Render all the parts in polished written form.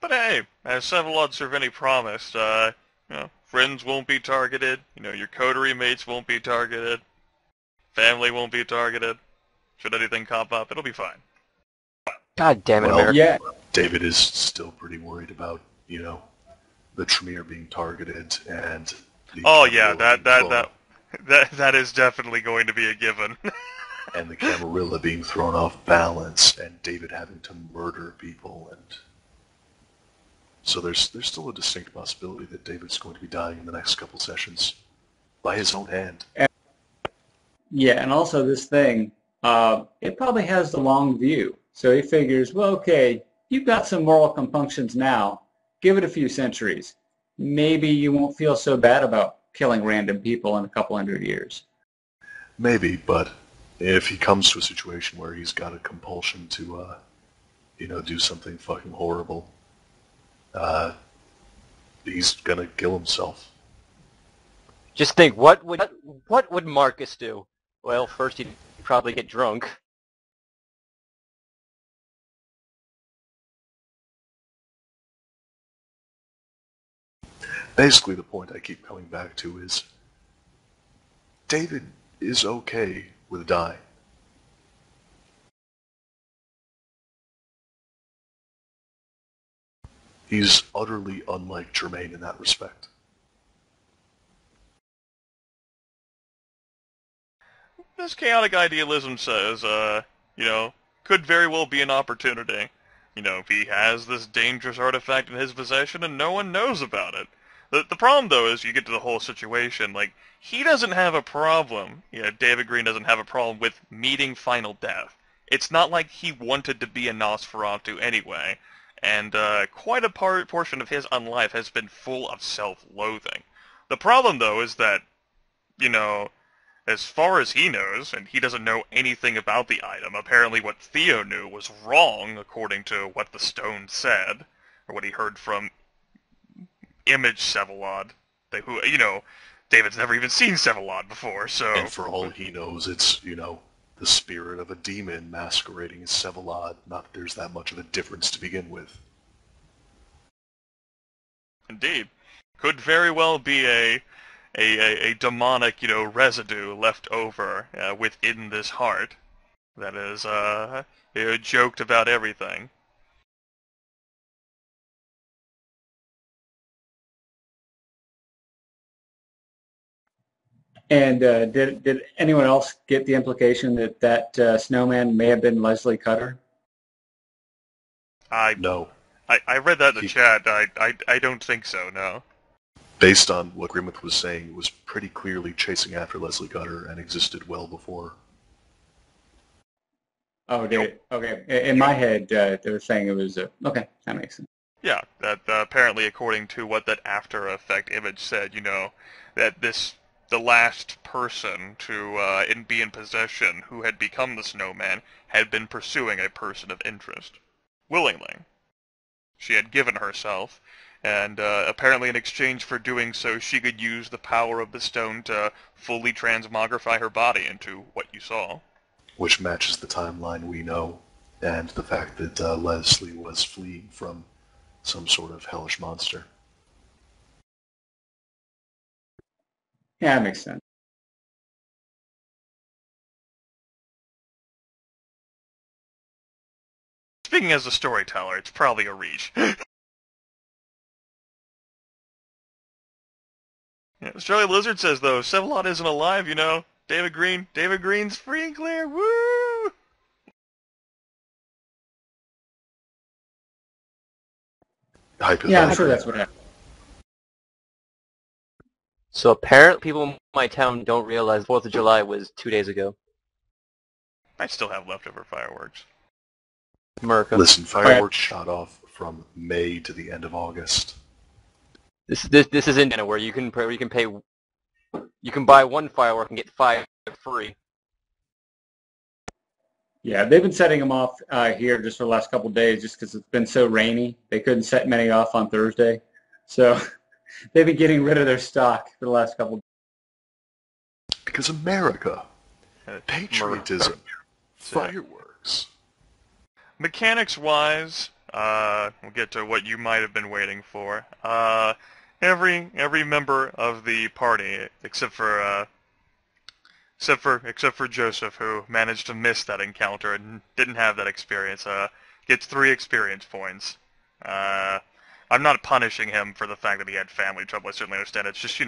But hey, as Sevalod Cervini promised, friends won't be targeted, your coterie mates won't be targeted, family won't be targeted. Should anything pop up, it'll be fine. God damn it, Well, America. Yeah, David is still pretty worried about, the Tremere being targeted and the Oh yeah, Camarilla that is definitely going to be a given. and the Camarilla being thrown off balance, and David having to murder people, and so there's still a distinct possibility that David's going to be dying in the next couple sessions by his own hand. yeah, and also this thing, it probably has the long view. So he figures, well, okay, you've got some moral compunctions now. Give it a few centuries. Maybe you won't feel so bad about killing random people in a couple hundred years. Maybe, but if he comes to a situation where he's got a compulsion to, do something fucking horrible, he's gonna kill himself. Just think, what would Marcus do? Well, first he'd probably get drunk. Basically, the point I keep coming back to is David is okay with dying. He's utterly unlike Germain in that respect. This chaotic idealism says, could very well be an opportunity. He has this dangerous artifact in his possession and no one knows about it. The problem, though, is you get to the whole situation, he doesn't have a problem, David Green doesn't have a problem with meeting final death. It's not like he wanted to be a Nosferatu anyway, and quite a portion of his unlife has been full of self-loathing. The problem, though, is that, as far as he knows, and he doesn't know anything about the item, apparently what Theo knew was wrong, according to what the stone said, or what he heard from Image Sevalod, who, David's never even seen Sevalod before, so... And for all he knows, it's, the spirit of a demon masquerading as Sevalod. Not that there's that much of a difference to begin with. Indeed. Could very well be a demonic, residue left over within this heart that is, joked about everything. And did anyone else get the implication that snowman may have been Leslie Cutter? No. I read that in the chat. I don't think so, no. Based on what Grimith was saying, it was pretty clearly chasing after Leslie Cutter and existed well before. Oh, did it? Okay. In my head, they were saying it was... okay, that makes sense. Yeah, that apparently according to what that After Effect image said, that the last person to be in possession who had become the snowman had been pursuing a person of interest. Willingly. She had given herself, and apparently in exchange for doing so, she could use the power of the stone to fully transmogrify her body into what you saw. Which matches the timeline we know, and the fact that Leslie was fleeing from some sort of hellish monster. Yeah, that makes sense. Speaking as a storyteller, it's probably a reach. Yeah, Australian Lizard says, though, Sevalod isn't alive, David Green's free and clear, woo! Yeah, I'm sure that's what happened. So apparently people in my town don't realize 4th of July was 2 days ago. I still have leftover fireworks. America. Listen, fireworks shot off from May to the end of August. This is Indiana where you can pay, you can buy one firework and get 5 free. Yeah, they've been setting them off here just for the last couple of days just because it's been so rainy. They couldn't set many off on Thursday. So they've been getting rid of their stock for the last couple of days. Because America. Patriotism. Fireworks. Mechanics-wise, we'll get to what you might have been waiting for. Every member of the party, except for Joseph, who managed to miss that encounter and didn't have that experience, gets 3 experience points. I'm not punishing him for the fact that he had family trouble. I certainly understand. It's just,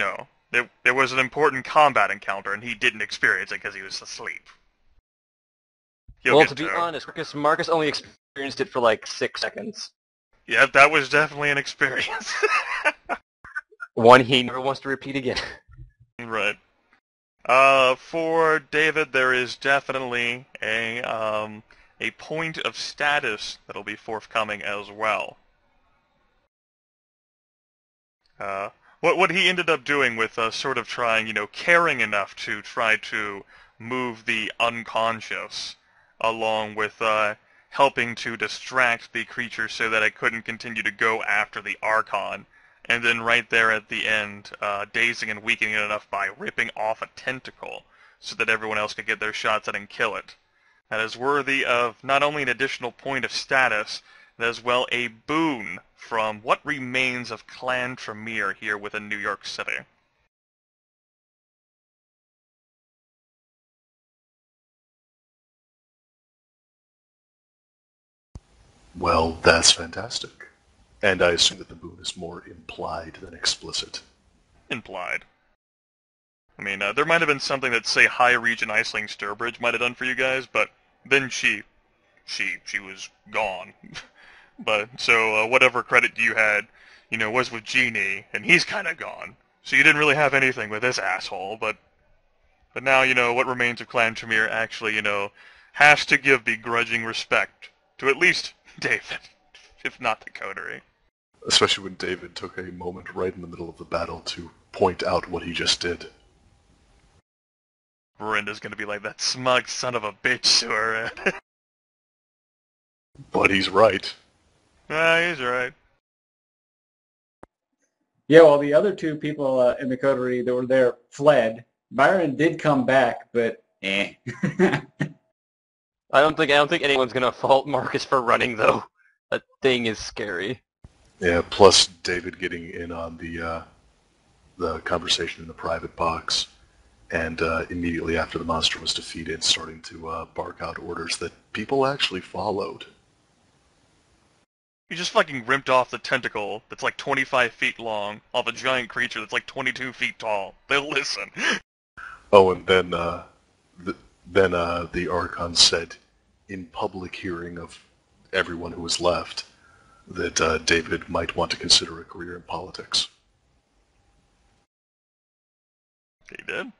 there was an important combat encounter, and he didn't experience it because he was asleep. Well, to be honest, Marcus only experienced it for like 6 seconds. Yeah, that was definitely an experience. One he never wants to repeat again. Right. For David, there is definitely a point of status that'll be forthcoming as well. What he ended up doing with sort of trying, caring enough to try to move the unconscious, along with helping to distract the creature so that it couldn't continue to go after the Archon, and then right there at the end, dazing and weakening it enough by ripping off a tentacle so that everyone else could get their shots at and kill it. That is worthy of not only an additional point of status, but as well a boon from what remains of Clan Tremere here within New York City. Well, that's fantastic. And I assume that the boon is more implied than explicit. Implied. I mean, there might have been something that, say, High Region Iceling Sturbridge might have done for you guys, but then she was gone. But, so, whatever credit you had, was with Genie, and he's kinda gone. So you didn't really have anything with this asshole, but now, what remains of Clan Tremere actually, has to give begrudging respect to at least David, if not the coterie. Especially when David took a moment right in the middle of the battle to point out what he just did. Brenda's gonna be like, that smug son of a bitch, Sewer. But he's right. He's right. Yeah, well, the other 2 people in the coterie that were there fled. Byron did come back, but I don't think anyone's gonna fault Marcus for running though. That thing is scary. Yeah, plus David getting in on the conversation in the private box, and immediately after the monster was defeated, starting to bark out orders that people actually followed. You just fucking ripped off the tentacle that's like 25 feet long off a giant creature that's like 22 feet tall. They'll listen. Oh, and then the Archon said, in public hearing of everyone who was left, that David might want to consider a career in politics. He did.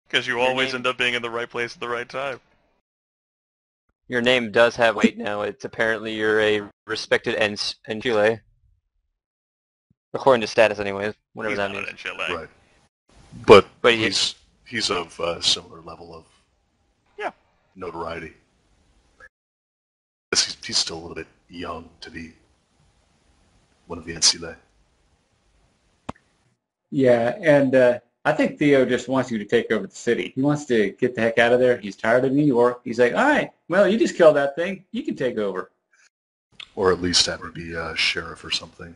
Because you always end up being in the right place at the right time. Your name does have weight now. It's apparently you're a respected in Chile. According to status anyways, whatever that means. In Chile. Right. But he he's of a similar level of notoriety. He's still a little bit young to be one of the Ancile. yeah, and I think Theo just wants you to take over the city. He wants to get the heck out of there. He's tired of New York. He's like, all right, well, you just killed that thing. You can take over. Or at least have him be a sheriff or something.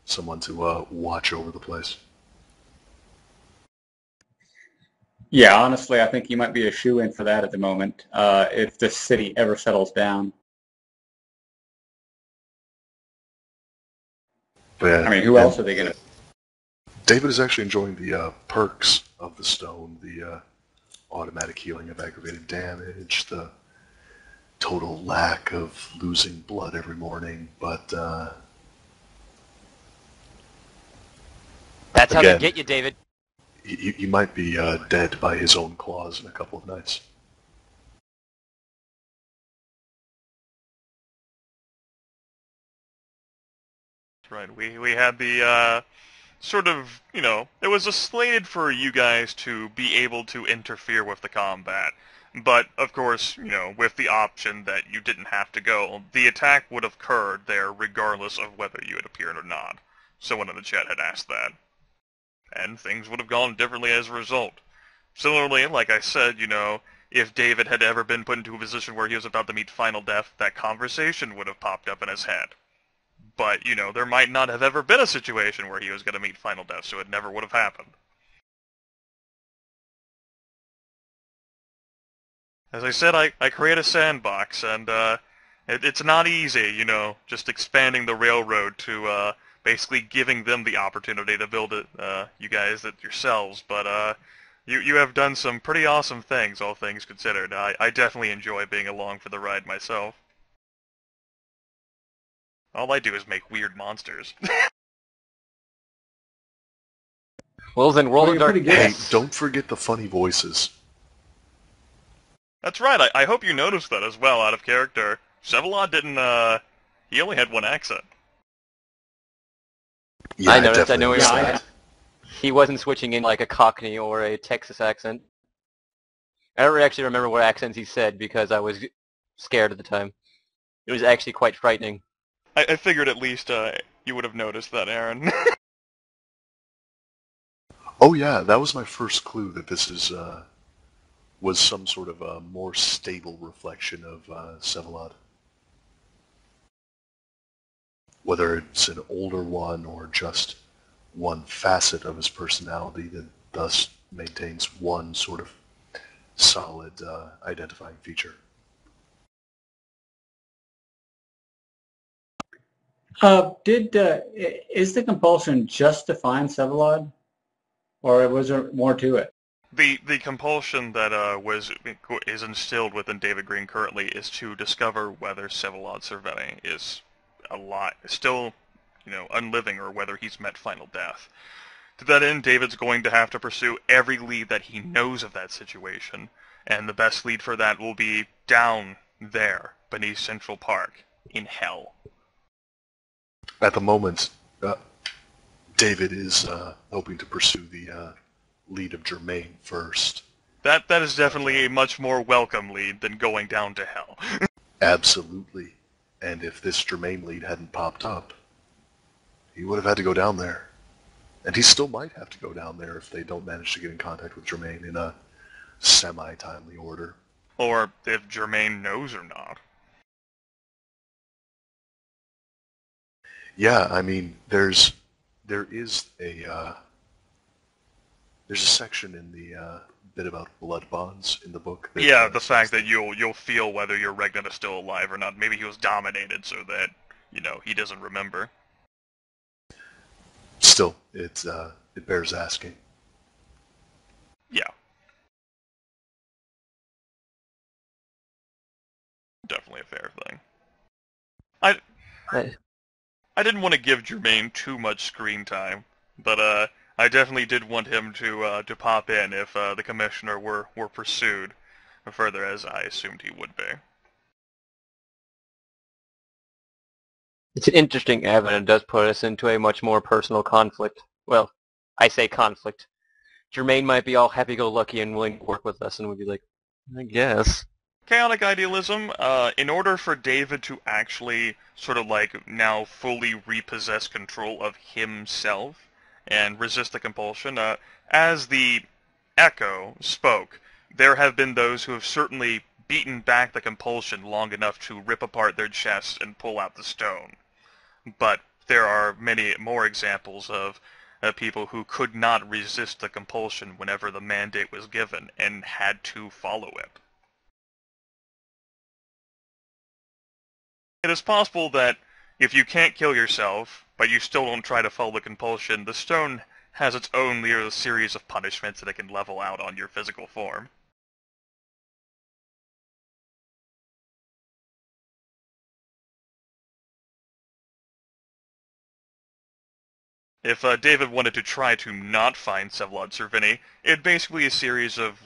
Someone to watch over the place. Yeah, honestly, I think you might be a shoo-in for that at the moment, if the city ever settles down. But, I mean, who else are they going to... David is actually enjoying the perks of the stone, the automatic healing of aggravated damage, the total lack of losing blood every morning, but that's how again, they get you, David. He might be dead by his own claws in a couple of nights. Right, we had the, sort of, it was slated for you guys to be able to interfere with the combat. But, of course, with the option that you didn't have to go, the attack would have occurred there regardless of whether you had appeared or not. Someone in the chat had asked that. And things would have gone differently as a result. Similarly, like I said, if David had ever been put into a position where he was about to meet final death, that conversation would have popped up in his head. But, there might not have ever been a situation where he was going to meet final death, so it never would have happened. As I said, I create a sandbox, and it's not easy, just expanding the railroad to basically giving them the opportunity to build it, you guys, yourselves. But you have done some pretty awesome things, all things considered. I definitely enjoy being along for the ride myself. All I do is make weird monsters. Well, then roll a dark. Hey, don't forget the funny voices. That's right, I hope you noticed that as well, out of character. Sevalod didn't, he only had one accent. Yeah, I noticed, I know definitely what you're noticed saying. He wasn't switching in like a Cockney or a Texas accent. I don't actually remember what accents he said because I was scared at the time. It was actually quite frightening. I figured at least you would have noticed that, Aaron. Oh yeah, that was my first clue that this was some sort of a more stable reflection of Sevalod. Whether it's an older one or just one facet of his personality that thus maintains one sort of solid identifying feature. Is the compulsion just to find Sevalod, or was there more to it? The compulsion that is instilled within David Green currently is to discover whether Sevalod Cerveni is still, unliving, or whether he's met final death. To that end, David's going to have to pursue every lead that he knows of that situation, and the best lead for that will be down there beneath Central Park in hell. At the moment, David is hoping to pursue the lead of Germain first. That is definitely a much more welcome lead than going down to hell. Absolutely. And if this Germain lead hadn't popped up, he would have had to go down there. And he still might have to go down there if they don't manage to get in contact with Germain in a semi-timely order. Or if Germain knows or not. Yeah, I mean, there is a section in the bit about blood bonds in the book. That, yeah, the fact that you'll feel whether your Regnant is still alive or not. Maybe he was dominated so that, he doesn't remember. Still, it bears asking. Yeah. Definitely a fair thing. I didn't want to give Germain too much screen time, but I definitely did want him to pop in if the commissioner were pursued further, as I assumed he would be. It's an interesting avenue. It does put us into a much more personal conflict. Well, I say conflict. Germain might be all happy-go-lucky and willing to work with us, and we'd be like, I guess. Chaotic idealism, in order for David to actually sort of now fully repossess control of himself and resist the compulsion, as the Echo spoke, there have been those who have certainly beaten back the compulsion long enough to rip apart their chests and pull out the stone. But there are many more examples of people who could not resist the compulsion whenever the mandate was given and had to follow it. It is possible that if you can't kill yourself, but you still don't try to follow the compulsion, the stone has its own little series of punishments that it can level out on your physical form. If David wanted to try to not find Sevalod Cerveni, it'd basically a series of,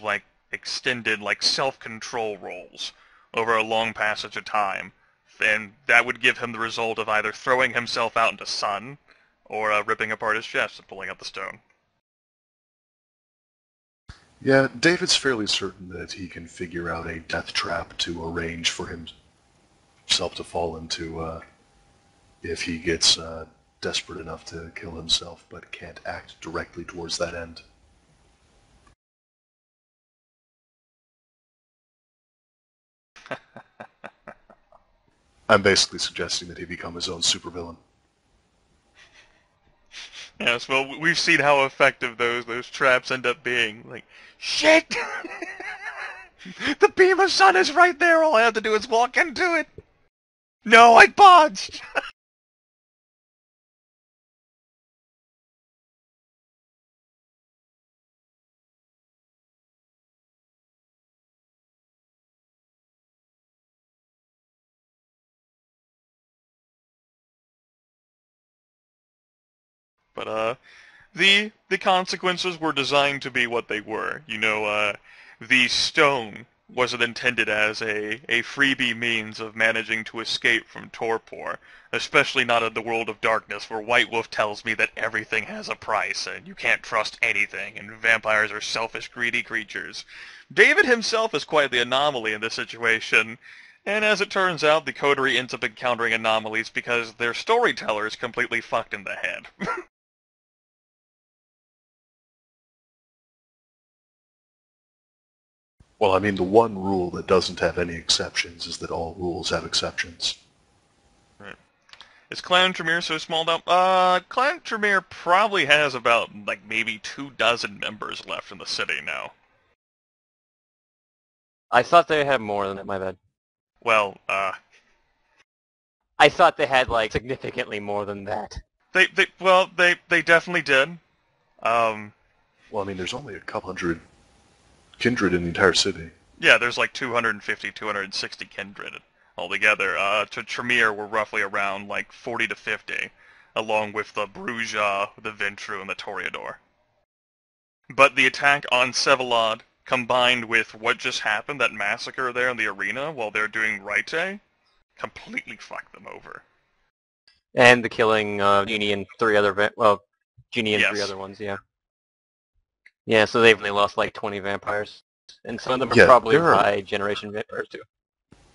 extended, self-control rolls over a long passage of time. And that would give him the result of either throwing himself out into sun, or ripping apart his chest and pulling out the stone. Yeah, David's fairly certain that he can figure out a death trap to arrange for himself to fall into if he gets desperate enough to kill himself, but can't act directly towards that end. I'm basically suggesting that he become his own supervillain. Yes, well, we've seen how effective those traps end up being. Like, shit! The beam of sun is right there, all I have to do is walk into it! No, I botched! But, the consequences were designed to be what they were. The stone wasn't intended as a freebie means of managing to escape from torpor, especially not in the world of darkness where White Wolf tells me that everything has a price and you can't trust anything and vampires are selfish, greedy creatures. David himself is quite the anomaly in this situation, and as it turns out, the coterie ends up encountering anomalies because their storyteller is completely fucked in the head. Well, I mean, the one rule that doesn't have any exceptions is that all rules have exceptions. Right. Is Clan Tremere so small now? Clan Tremere probably has about, like, maybe 24 members left in the city now. I thought they had more than that, my bad. Well, I thought they had, like, significantly more than that. they definitely did. Well, I mean, there's only a couple hundred kindred in the entire city. Yeah, there's like 250, 260 kindred altogether. To Tremere, we're roughly around, like, 40 to 50, along with the Bruja, the Ventru, and the Toreador. But the attack on Sevalod, combined with what just happened, that massacre there in the arena while they're doing Raite, completely fucked them over. And the killing Genie and three other Genie and three Yes. other ones, yeah. Yeah, so they've only lost like 20 vampires. And some of them are Yeah, probably there are- high generation vampires too.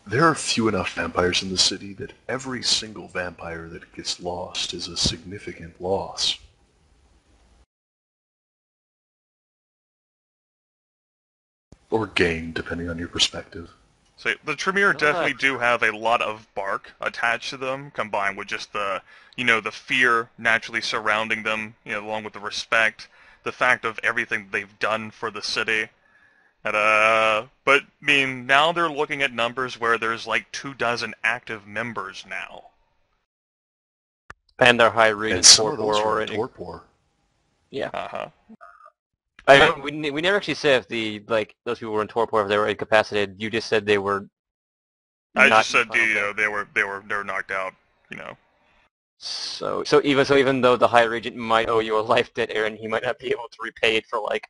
There are few enough vampires in the city that every single vampire that gets lost is a significant loss. Or gain, depending on your perspective. So the Tremere definitely Nice. do have a lot of bark attached to them, combined with just the fear naturally surrounding them, along with the respect, the fact of everything they've done for the city. But, I mean, now they're looking at numbers where there's like 24 active members now. And their high region And some of torpor those are already. torpor. Yeah. Uh-huh. We never actually said if those people were in torpor, if they were incapacitated. You just said they were. I not just said in final they were knocked out, So even though the high regent might owe you a life debt, Aaron, he might not be able to repay it for like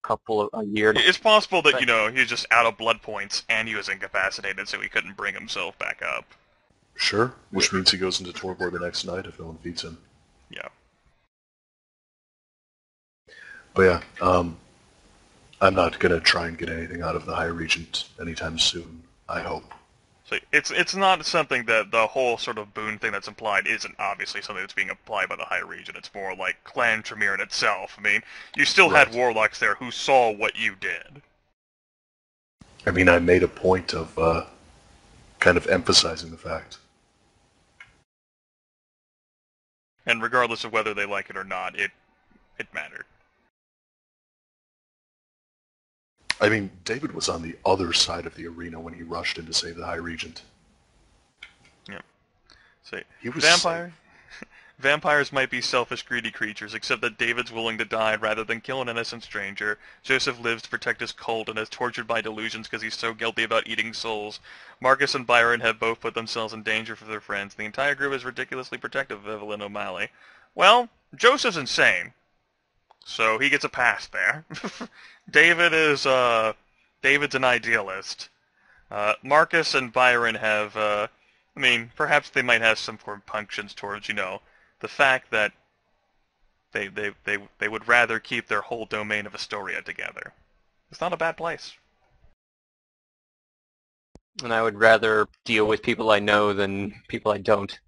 a year. It's possible that, he was just out of blood points and he was incapacitated, so he couldn't bring himself back up. Sure, which means he goes into torpor the next night if no one feeds him. Yeah. But yeah, I'm not gonna try and get anything out of the High Regent anytime soon, I hope. So it's not something that the whole sort of boon thing that's implied isn't obviously something that's being applied by the High Regent. It's more like Clan Tremere in itself. I mean, you still had Right. warlocks there who saw what you did. I mean, I made a point of kind of emphasizing the fact. And regardless of whether they like it or not, it mattered. I mean, David was on the other side of the arena when he rushed in to save the High Regent. Yeah. So, He was Vampires might be selfish, greedy creatures, except that David's willing to die rather than kill an innocent stranger. Joseph lives to protect his cult and is tortured by delusions because he's so guilty about eating souls. Marcus and Byron have both put themselves in danger for their friends. The entire group is ridiculously protective of Evelyn O'Malley. Well, Joseph's insane, so he gets a pass there. David's an idealist. Marcus and Byron have, perhaps they might have some compunctions towards, the fact that they would rather keep their whole domain of Astoria together. It's not a bad place. And I would rather deal with people I know than people I don't.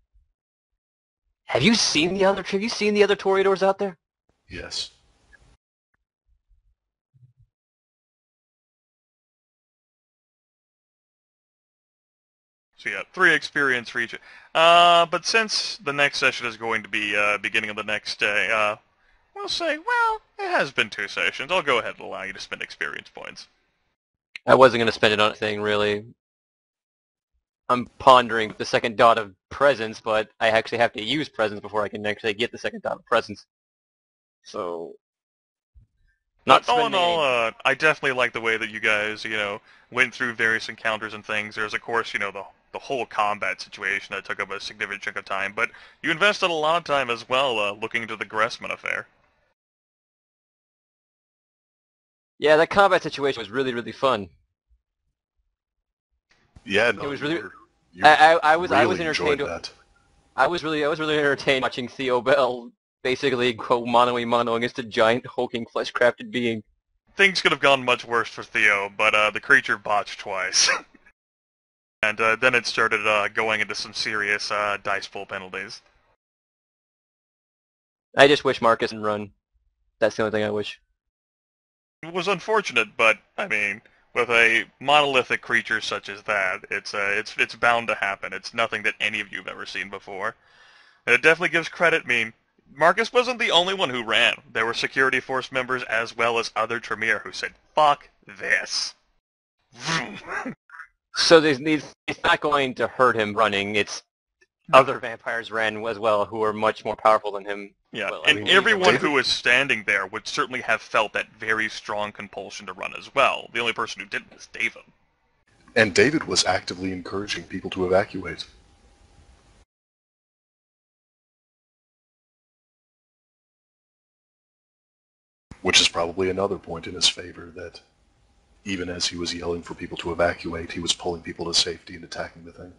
Have you seen the other Toreadors out there? Yes. So yeah, 3 experience for each. But since the next session is going to be beginning of the next day, we'll say, well, it has been 2 sessions. I'll go ahead and allow you to spend experience points. I wasn't going to spend it on anything, really. I'm pondering the second dot of presence, but I actually have to use presence before I can actually get the second dot of presence. So... But all in all, I definitely like the way that you guys, went through various encounters and things. There's, of course, the whole combat situation that took up a significant chunk of time, but you invested a lot of time as well looking into the Gressman affair. Yeah, that combat situation was really, really fun. Yeah, no, It was really... you I was really entertained. enjoyed that. I was really entertained watching Theo Bell basically go mano-a-mano against a giant hulking flesh-crafted being. Things could have gone much worse for Theo, but the creature botched twice. And then it started going into some serious dice pool penalties. I just wish Marcus would run. That's the only thing I wish. It was unfortunate, but, I mean, with a monolithic creature such as that, it's bound to happen. It's nothing that any of you have ever seen before. And it definitely gives credit. I mean, Marcus wasn't the only one who ran. There were security force members as well as other Tremere who said, fuck this. So it's not going to hurt him running. It's other vampires ran as well who are much more powerful than him. Yeah, Well, and everyone who was standing there would certainly have felt that very strong compulsion to run as well. The only person who didn't was David. And David was actively encouraging people to evacuate. Which is probably another point in his favor, that even as he was yelling for people to evacuate, he was pulling people to safety and attacking the thing.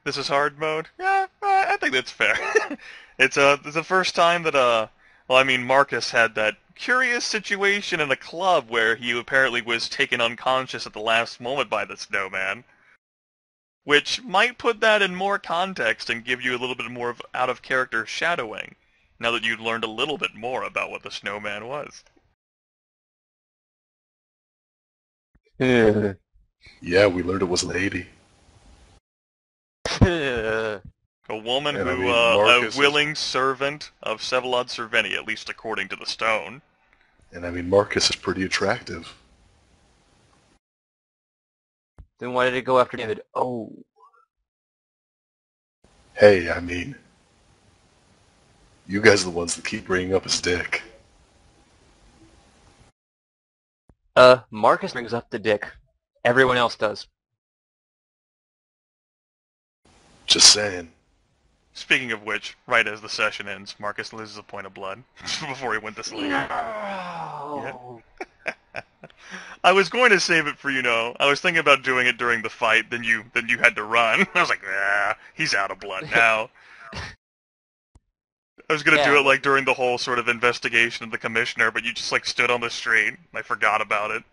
This is hard mode? Yeah, I think that's fair. It's the first time that, Marcus had that curious situation in a club where he apparently was taken unconscious at the last moment by the snowman. Which might put that in more context and give you a little bit more of out-of-character shadowing, now that you've learned a little bit more about what the snowman was. Yeah, we learned it was a lady. A woman And who, a willing servant of Sevalod Cerveni, at least according to the stone. And Marcus is pretty attractive. Then why did it go after David? Oh. Hey, you guys are the ones that keep bringing up his dick. Marcus brings up the dick. Everyone else does. Just saying. Speaking of which, right as the session ends, Marcus loses a point of blood before he went to sleep. No. Yeah. I was going to save it for, I was thinking about doing it during the fight, then you had to run. I was like, he's out of blood now. I was going to do it, during the whole sort of investigation of the commissioner, but you just, stood on the street. I forgot about it.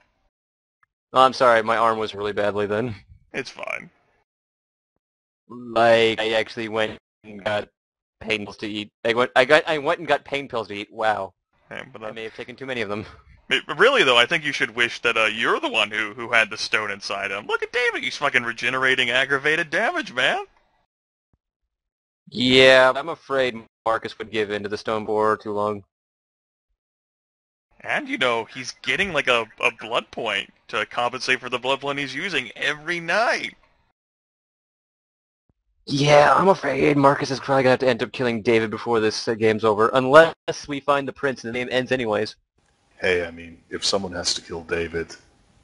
Oh, I'm sorry, my arm was really badly then. It's fine. I actually went and got pain pills to eat. I went and got pain pills to eat. Wow. Yeah, but, I may have taken too many of them. Really, though, I think you should wish that you're the one who had the stone inside him. Look at David, he's fucking regenerating aggravated damage, man. Yeah, I'm afraid Marcus would give in to the stone borer too long. And, he's getting, a blood point to compensate for the blood point he's using every night. Yeah, I'm afraid Marcus is probably going to have to end up killing David before this game's over, unless we find the prince and the game ends anyways. Hey, if someone has to kill David,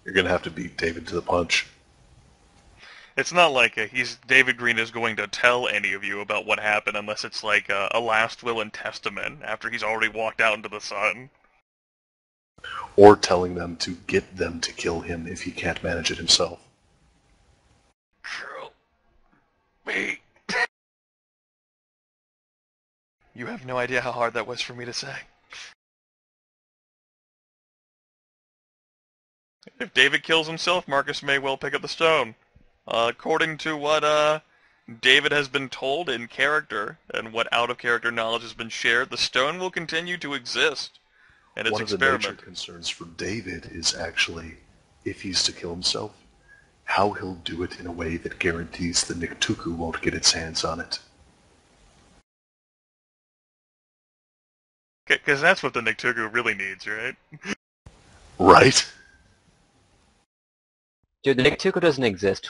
you're going to have to beat David to the punch. It's not like David Green is going to tell any of you about what happened unless it's like a last will and testament after he's already walked out into the sun. Or telling them to get them to kill him if he can't manage it himself. Kill me. You have no idea how hard that was for me to say. If David kills himself, Marcus may well pick up the stone. According to what David has been told in character, and what out-of-character knowledge has been shared, the stone will continue to exist in its experiment. One of the major concerns for David is actually, if he's to kill himself, how he'll do it in a way that guarantees the Niktuku won't get its hands on it. Because that's what the Niktuku really needs, right? Right? Dude, the Niktuko doesn't exist.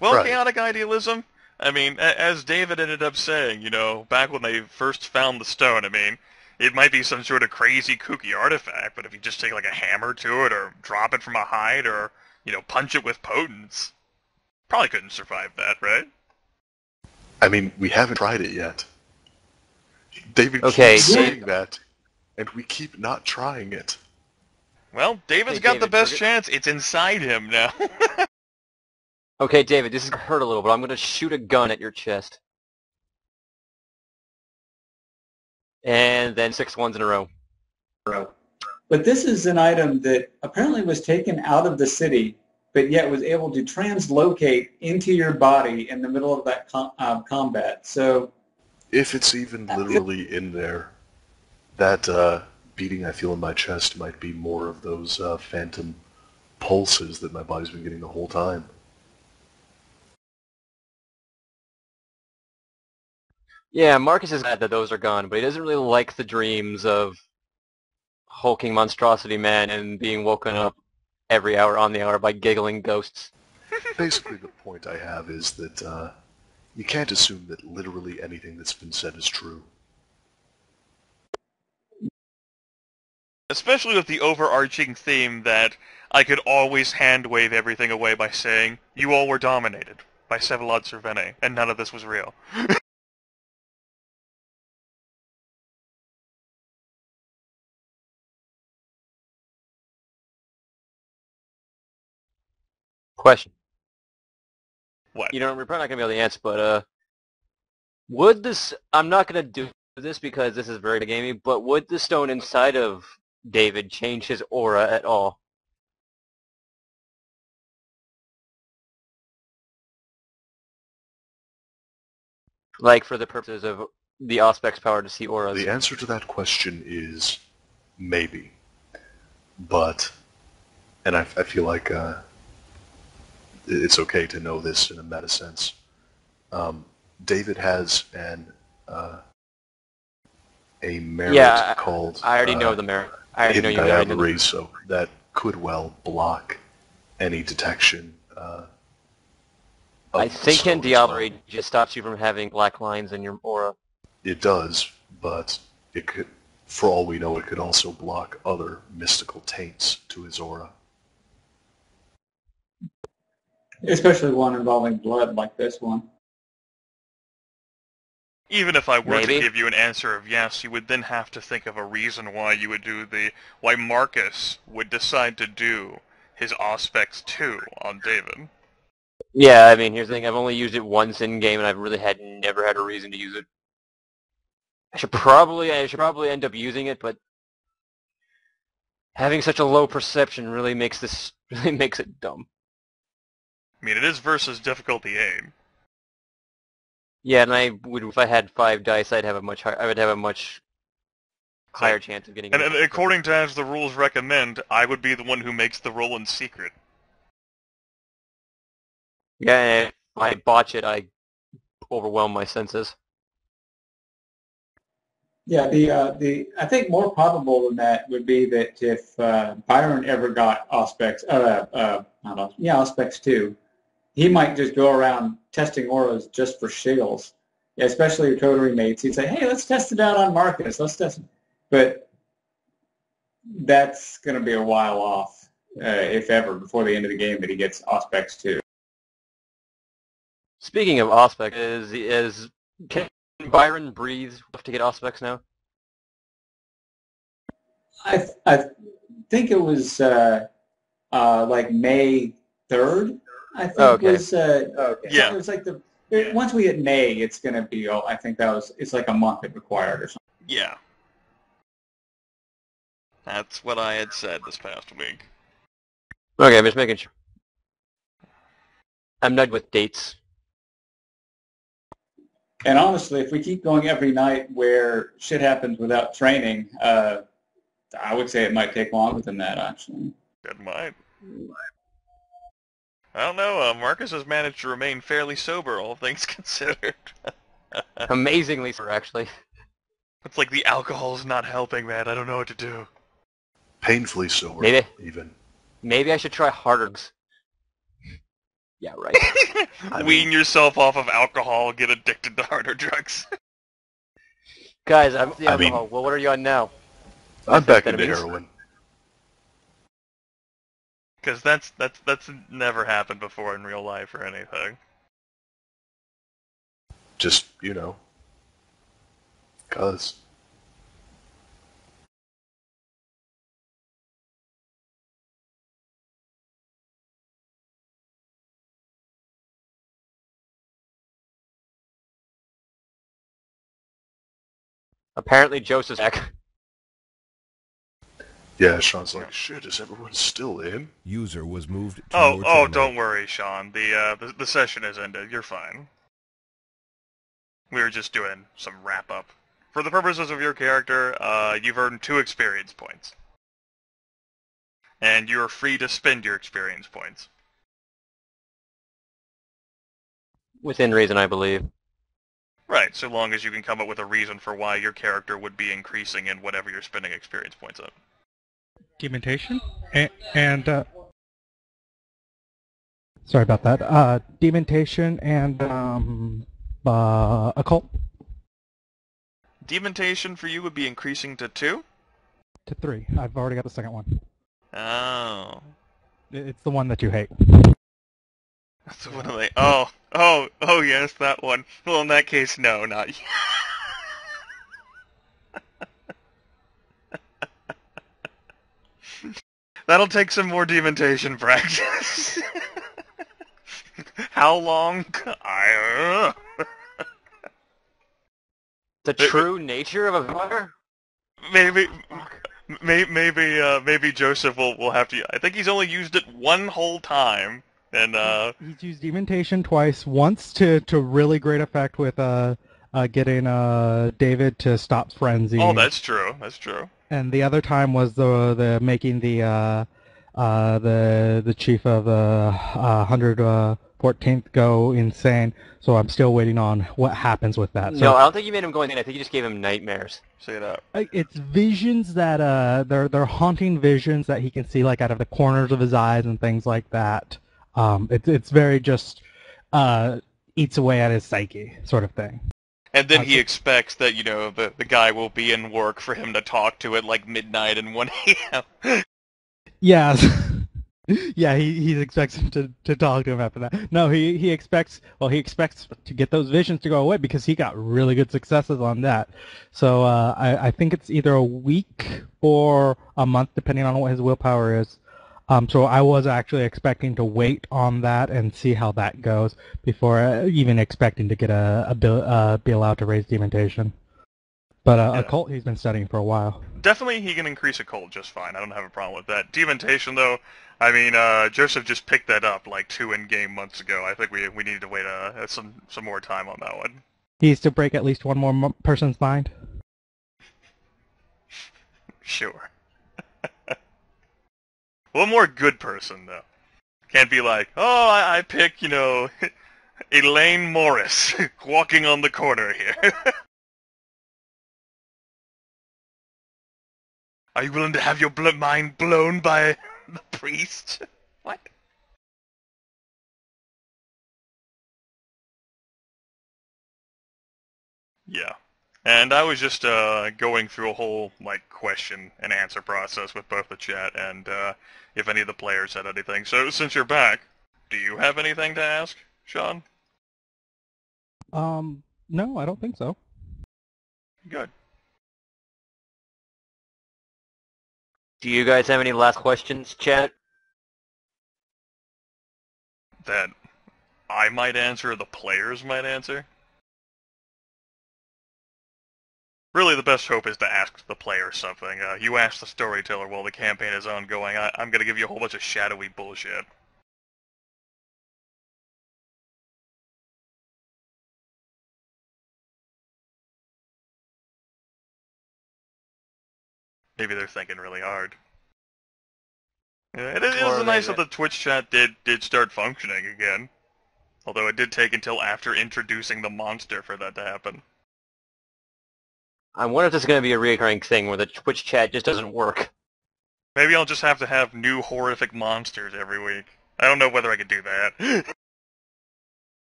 Well, Right. chaotic idealism, I mean, as David ended up saying, back when they first found the stone, I mean, it might be some sort of crazy kooky artifact, but if you just take like a hammer to it, or drop it from a height, or, punch it with potence, probably couldn't survive that, right? I mean, we haven't tried it yet. David Okay, keeps saying that, and we keep not trying it. Well, David's Hey, got the David, best chance. It's inside him now. Okay, David, this is gonna hurt a little, but I'm gonna shoot a gun at your chest. And then 6 ones in a row. But this is an item that apparently was taken out of the city, but yet was able to translocate into your body in the middle of that combat. So, If it's even literally in there, that beating I feel in my chest might be more of those phantom pulses that my body's been getting the whole time. Yeah, Marcus is glad that those are gone, but he doesn't really like the dreams of hulking monstrosity man and being woken up every hour on the hour by giggling ghosts. Basically, the point I have is that you can't assume that literally anything that's been said is true. Especially with the overarching theme that I could always hand-wave everything away by saying, you all were dominated by Sevalod Cervene, and none of this was real. Question. What? We're probably not going to be able to answer, but would this... I'm not going to do this because this is very gamey, but would the stone inside of David change his aura at all? Like, for the purposes of the Auspex power to see auras. The answer to that question is maybe. But, and I feel like it's okay to know this in a meta sense. David has a merit called I already know the merit. I already know you already know. So that could well block any detection. I think in Diablo it just stops you from having black lines in your aura. It does, but it could, for all we know, it could also block other mystical taints to his aura. especially one involving blood like this one. Even if I were Maybe. to give you an answer of yes, you would then have to think of a reason why you would why Marcus would decide to do his Auspex 2 on David. Yeah, I mean, here's the thing. I've only used it once in game, and I've really never had a reason to use it. I should probably end up using it, but having such a low perception really makes it dumb. I mean, it is versus difficulty 8. Yeah, and if I had 5 dice, I would have a much higher chance of getting. And according to as the rules recommend, I would be the one who makes the roll in secret. Yeah, if I botch it, I overwhelm my senses. Yeah, I think more probable than that would be that if Byron ever got Auspex, Auspex 2, he might just go around testing auras just for shiggles, especially your coterie mates. He'd say, hey, let's test it out on Marcus. Let's test it. But that's going to be a while off, if ever, before the end of the game that he gets Auspex 2. Speaking of Auspex, can Byron breathe to get Auspex now? I think it was like May 3rd. I think was Yeah. It was like once we hit May, it's going to be. I think it's like a month it required or something. Yeah. That's what I had said this past week. Okay, I'm just making sure. I'm not with dates. And honestly, if we keep going every night where shit happens without training, I would say it might take longer than that, actually. It might. I don't know. Marcus has managed to remain fairly sober, all things considered. Amazingly, sir, actually. It's like the alcohol's not helping, man. I don't know what to do. Painfully sober, Maybe. even. Maybe I should try harder drugs. Yeah, right. Wean yourself off of alcohol, get addicted to harder drugs. Guys, I'm the I mean- alcohol. Well, what are you on now? I'm back into Methamphetamines? heroin. Because that's never happened before in real life or anything. Just, you know. 'Cause. Apparently Joseph's back. Yeah, Sean's like, shit, is everyone still in? User was moved to Oh, your oh, channel. don't worry, Sean. The session is ended. You're fine. We were just doing some wrap up. For the purposes of your character, you've earned 2 experience points. And you are free to spend your experience points. Within reason, I believe. Right, so long as you can come up with a reason for why your character would be increasing in whatever you're spending experience points on. Demontation and sorry about that. Demontation and occult Demontation for you would be increasing to 2? to 3. I've already got the second one. Oh. It's the one that you hate. That's one of the... Oh, yes, that one. Well, in that case, no, not you. That'll take some more demontation practice. How long? I don't The true nature of a vampire? know. Maybe Joseph will have to... I think he's only used it one whole time, and He's used demontation twice. Once to really great effect with getting David to stop frenzy. Oh, that's true. That's true. And the other time was the making the chief of the 114th go insane. So I'm still waiting on what happens with that. So No, I don't think you made him go insane. I think you just gave him nightmares. Say that. it's visions that they're haunting visions that he can see like out of the corners of his eyes and things like that. It's very just eats away at his psyche sort of thing. And then he expects that, you know, the guy will be in work for him to talk to at like midnight and 1 a.m. Yeah. Yeah, he expects him to talk to him after that. No, he expects to get those visions to go away because he got really good successes on that. So I think it's either a week or a month depending on what his willpower is. So I was actually expecting to wait on that and see how that goes before even expecting to get be allowed to raise demontation. But Yeah. occult he's been studying for a while. Definitely he can increase a cold just fine. I don't have a problem with that. Demontation, though, I mean, Joseph just picked that up like 2 in-game months ago. I think we need to wait some more time on that one. He needs to break at least one more person's mind. Sure. One more good person, though. Can't be like, oh, I pick, you know, Elaine Morris walking on the corner here. Are you willing to have your mind blown by the priest? What? Yeah. And I was just going through a whole like question and answer process with both the chat and if any of the players had anything. So since you're back, do you have anything to ask, Sean? No, I don't think so. Good. Do you guys have any last questions, chat? That I might answer or the players might answer? Really, the best hope is to ask the player something. You ask the storyteller while the campaign is ongoing. I'm gonna give you a whole bunch of shadowy bullshit. Maybe they're thinking really hard. Yeah, it is Or nice maybe- that the Twitch chat did start functioning again. Although it did take until after introducing the monster for that to happen. I wonder if this is going to be a recurring thing where the Twitch chat just doesn't work. Maybe I'll just have to have new horrific monsters every week. I don't know whether I could do that.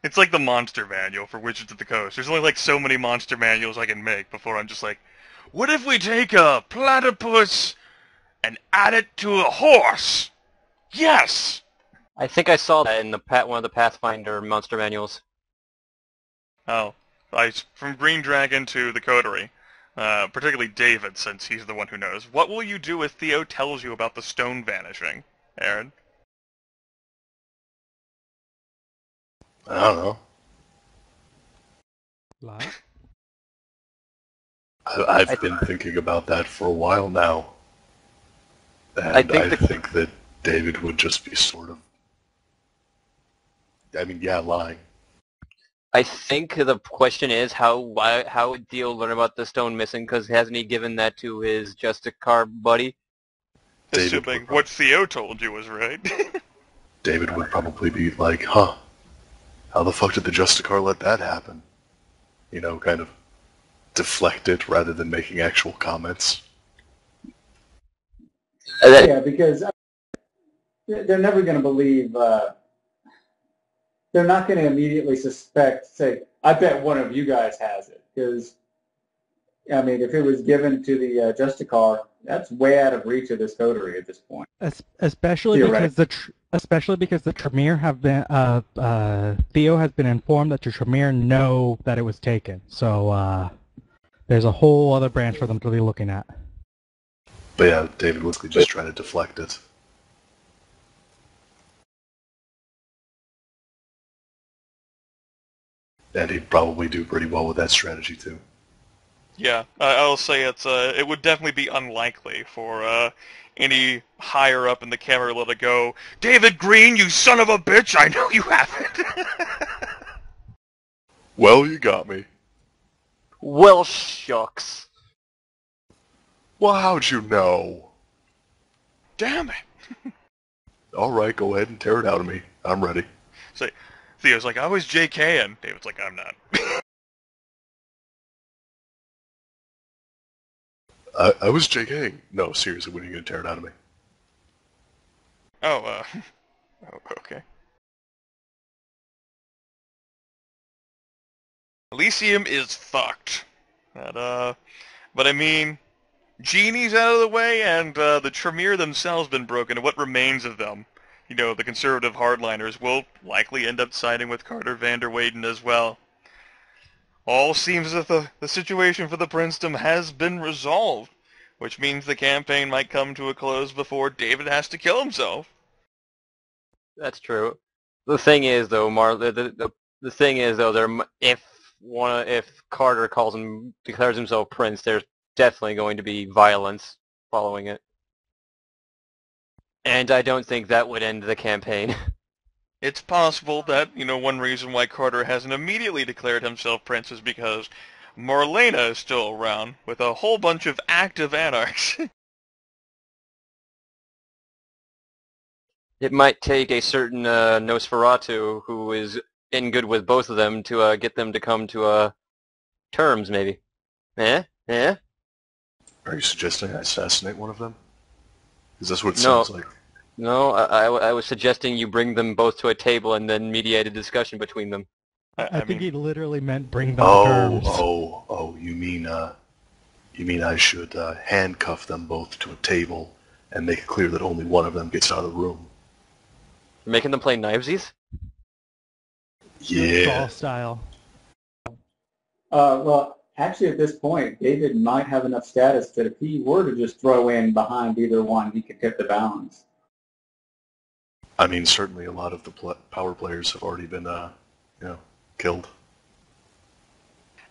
It's like the monster manual for Wizards of the Coast. There's only like so many monster manuals I can make before I'm just like, what if we take a platypus and add it to a horse? Yes! I think I saw that in the one of the Pathfinder monster manuals. Oh, from Green Dragon to the coterie. Particularly David, since he's the one who knows. What will you do if Theo tells you about the stone vanishing, Aaron? I don't know. Lie? I've been thinking about that for a while now. And I think that David would just be sort of... I mean, yeah, lying. I think the question is how would Theo learn about the stone missing? Because hasn't he given that to his Justicar buddy? David Assuming would what Theo told you was right. David would probably be like, huh, how the fuck did the Justicar let that happen? You know, kind of deflect it rather than making actual comments. Yeah, because they're never going to believe. They're not going to immediately say, I bet one of you guys has it. Because, I mean, if it was given to the Justicar, that's way out of reach of this coterie at this point. Especially because the Tremere have been Theo has been informed that the Tremere know that it was taken. So there's a whole other branch for them to be looking at. But yeah, David was just trying to deflect it. And he'd probably do pretty well with that strategy too. Yeah, I'll say it would definitely be unlikely for any higher up in the Camarilla to go, David Green, you son of a bitch, I know you haven't. Well, you got me. Well, shucks. Well, how'd you know? Damn it. Alright, go ahead and tear it out of me. I'm ready. So Theo's like, I was JKing. David's like, I'm not. I was JKing. No, seriously, when are you going to tear it out of me? Oh, okay. Elysium is fucked. But I mean, Genie's out of the way, and the Tremere themselves been broken, and what remains of them, you know, the conservative hardliners, will likely end up siding with Carter Vander Weyden as well. All seems as if the situation for the princedom has been resolved, which means the campaign might come to a close before David has to kill himself. That's true. The thing is, though, the thing is, though, if Carter declares himself prince, there's definitely going to be violence following it. And I don't think that would end the campaign. It's possible that, you know, one reason why Carter hasn't immediately declared himself prince is because Marlena is still around with a whole bunch of active anarchs. It might take a certain Nosferatu who is in good with both of them to get them to come to terms, maybe. Eh? Are you suggesting I assassinate one of them? Is this what it sounds like? No, I was suggesting you bring them both to a table and then mediate a discussion between them. I think he literally meant bring them to terms. You mean I should handcuff them both to a table and make it clear that only one of them gets out of the room? You're making them play knivesies? Yeah. Saw style. Well, actually, at this point, David might have enough status that if he were to just throw in behind either one, he could tip the balance. I mean, certainly a lot of the power players have already been, killed.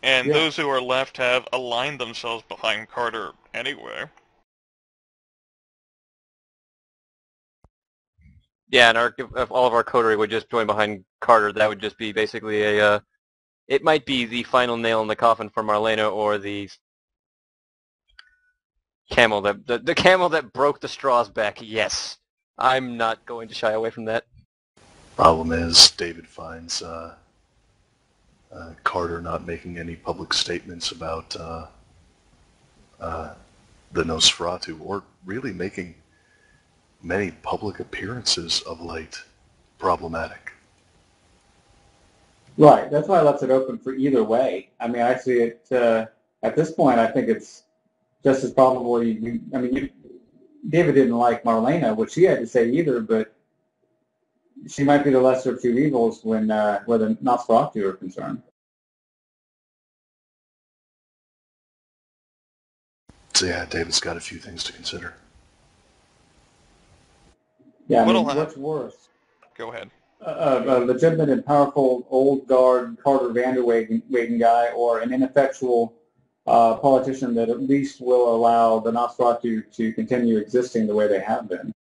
And Yeah. those who are left have aligned themselves behind Carter anyway. Yeah, and if all of our coterie would just join behind Carter, that would just be basically it might be the final nail in the coffin for Marlena, or the Camel that the camel that broke the straw's back. Yes, I'm not going to shy away from that. Problem is, David finds Carter not making any public statements about the Nosferatu, or really making many public appearances of late, problematic. Right. That's why I left it open for either way. I mean, I see it at this point. I think it's just as probably. David didn't like Marlena, what she had to say either, but she might be the lesser of two evils when where the Nosferatu are concerned. So yeah, David's got a few things to consider. Yeah, I mean, What'll what's worse? Go ahead. A legitimate and powerful old guard Carter Vanderwagen guy, or an ineffectual politician that at least will allow the Nosferatu to continue existing the way they have been.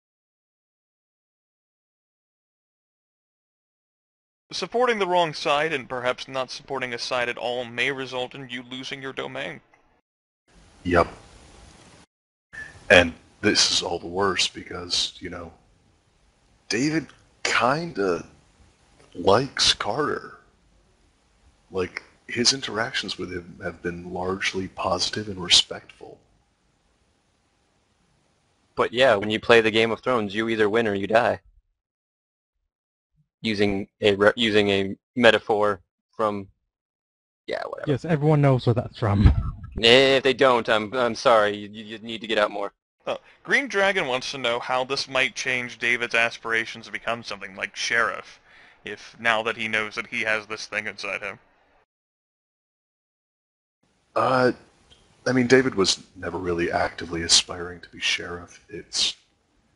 Supporting the wrong side, and perhaps not supporting a side at all, may result in you losing your domain. Yep. And this is all the worse because, David kinda likes Carter. Like, his interactions with him have been largely positive and respectful. But yeah, when you play the Game of Thrones, you either win or you die. Using a metaphor from, whatever. Yes, everyone knows where that's from. If they don't, I'm sorry. You need to get out more. Green Dragon wants to know how this might change David's aspirations to become something like Sheriff, if now that he knows that he has this thing inside him. David was never really actively aspiring to be Sheriff.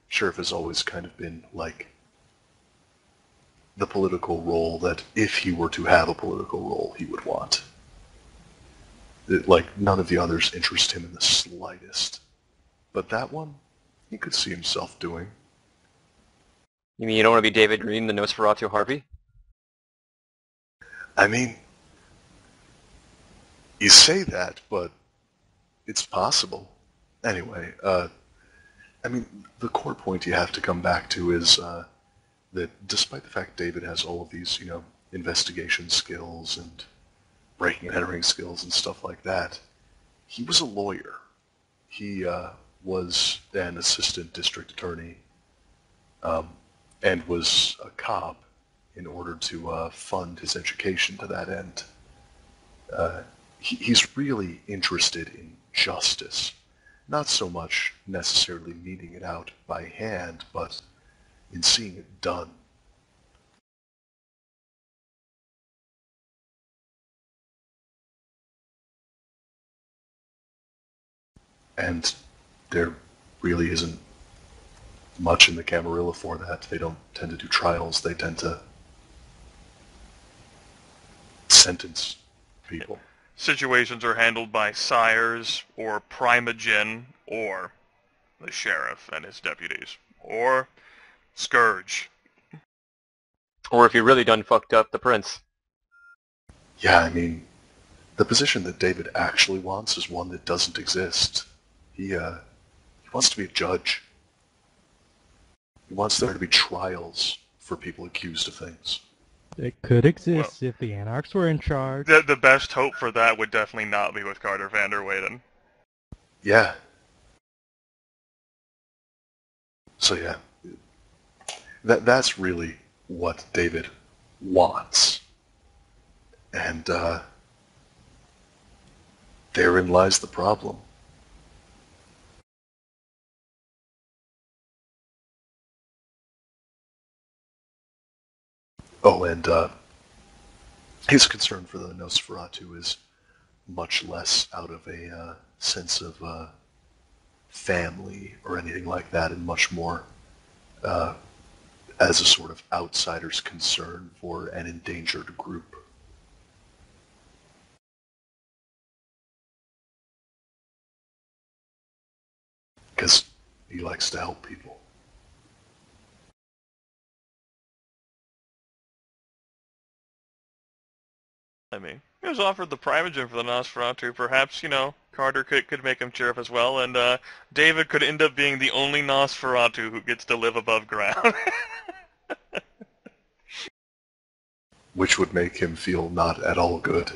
Sheriff has always kind of been like the political role that if he were to have a political role, he would want. None of the others interest him in the slightest. But that one, he could see himself doing. You mean you don't want to be David Green, the Nosferatu Harvey? You say that, but it's possible. Anyway, the core point you have to come back to is that despite the fact David has all of these, investigation skills and breaking and entering skills and stuff like that, he was a lawyer. He was an assistant district attorney and was a cop in order to fund his education to that end. He's really interested in justice, not so much necessarily meting it out by hand, but in seeing it done. And there really isn't much in the Camarilla for that. They don't tend to do trials. They tend to sentence people. Situations are handled by sires, or Primogen, or the sheriff and his deputies, or Scourge. Or if you're really done fucked up, the prince. Yeah, the position that David actually wants is one that doesn't exist. He wants to be a judge. He wants there to be trials for people accused of things. It could exist if the Anarchs were in charge. The best hope for that would definitely not be with Carter Vanderwaden. Yeah. So yeah, that's really what David wants. And therein lies the problem. Oh, and his concern for the Nosferatu is much less out of a sense of family or anything like that, and much more as a sort of outsider's concern for an endangered group. Because he likes to help people. I mean, he was offered the primogen for the Nosferatu. Perhaps, Carter could make him cheer up as well, and David could end up being the only Nosferatu who gets to live above ground. Which would make him feel not at all good.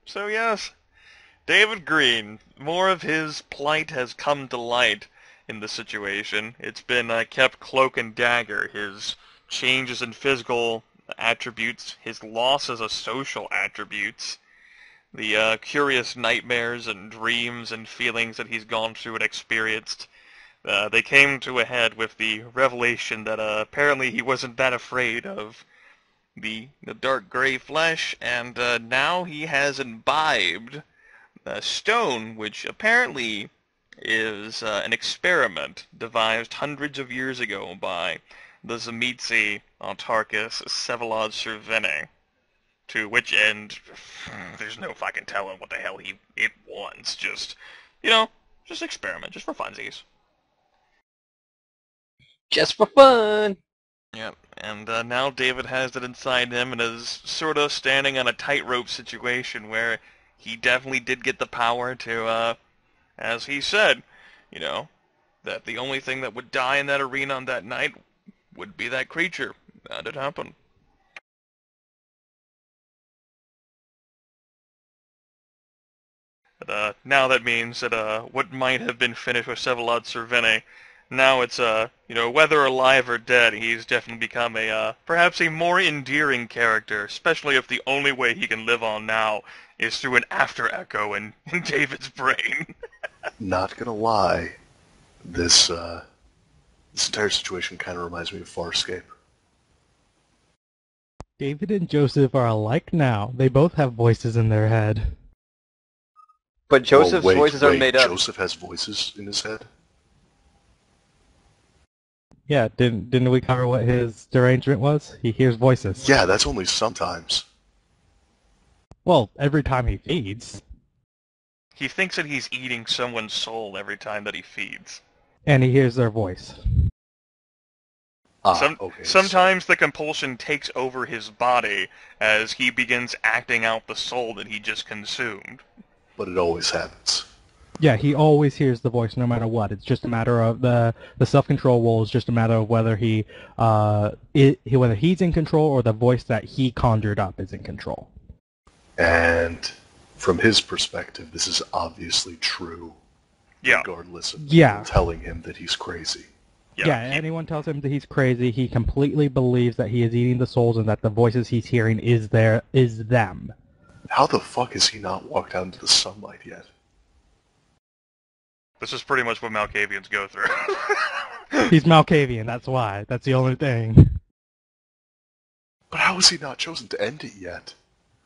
So yes, David Green, more of his plight has come to light in the situation. It's been kept cloak and dagger. His changes in physical attributes, his losses of social attributes, the curious nightmares and dreams and feelings that he's gone through and experienced. They came to a head with the revelation that apparently he wasn't that afraid of the dark gray flesh, and now he has imbibed stone, which apparently is an experiment devised hundreds of years ago by the Tzimisce Autarchus Vsevolod Cerveni, to which end there's no fucking telling what the hell it wants. Just experiment, just for funsies. Just for fun! Yep, and now David has it inside him and is sort of standing on a tightrope situation where he definitely did get the power to, as he said, that the only thing that would die in that arena on that night would be that creature. That did happen. But now that means that what might have been finished with Vsevolod Cerveni, now it's, whether alive or dead, he's definitely become perhaps a more endearing character, especially if the only way he can live on now is through an after-echo in David's brain. Not gonna lie, this entire situation kind of reminds me of Farscape. David and Joseph are alike now. They both have voices in their head. But Joseph's voices are made up. Joseph has voices in his head? Yeah, didn't we cover what his derangement was? He hears voices. Yeah, that's only sometimes. Well, every time he feeds. He thinks that he's eating someone's soul every time that he feeds. And he hears their voice. Sometimes the compulsion takes over his body as he begins acting out the soul that he just consumed. But it always happens. Yeah, he always hears the voice no matter what. It's just a matter of the self-control role is just a matter of whether whether he's in control or the voice that he conjured up is in control. And from his perspective, this is obviously true. Yeah. Regardless of people telling him that he's crazy. Yeah, anyone tells him that he's crazy, he completely believes that he is eating the souls and that the voices he's hearing is them. How the fuck has he not walked out into the sunlight yet? This is pretty much what Malkavians go through. He's Malkavian, that's why. That's the only thing. But how has he not chosen to end it yet?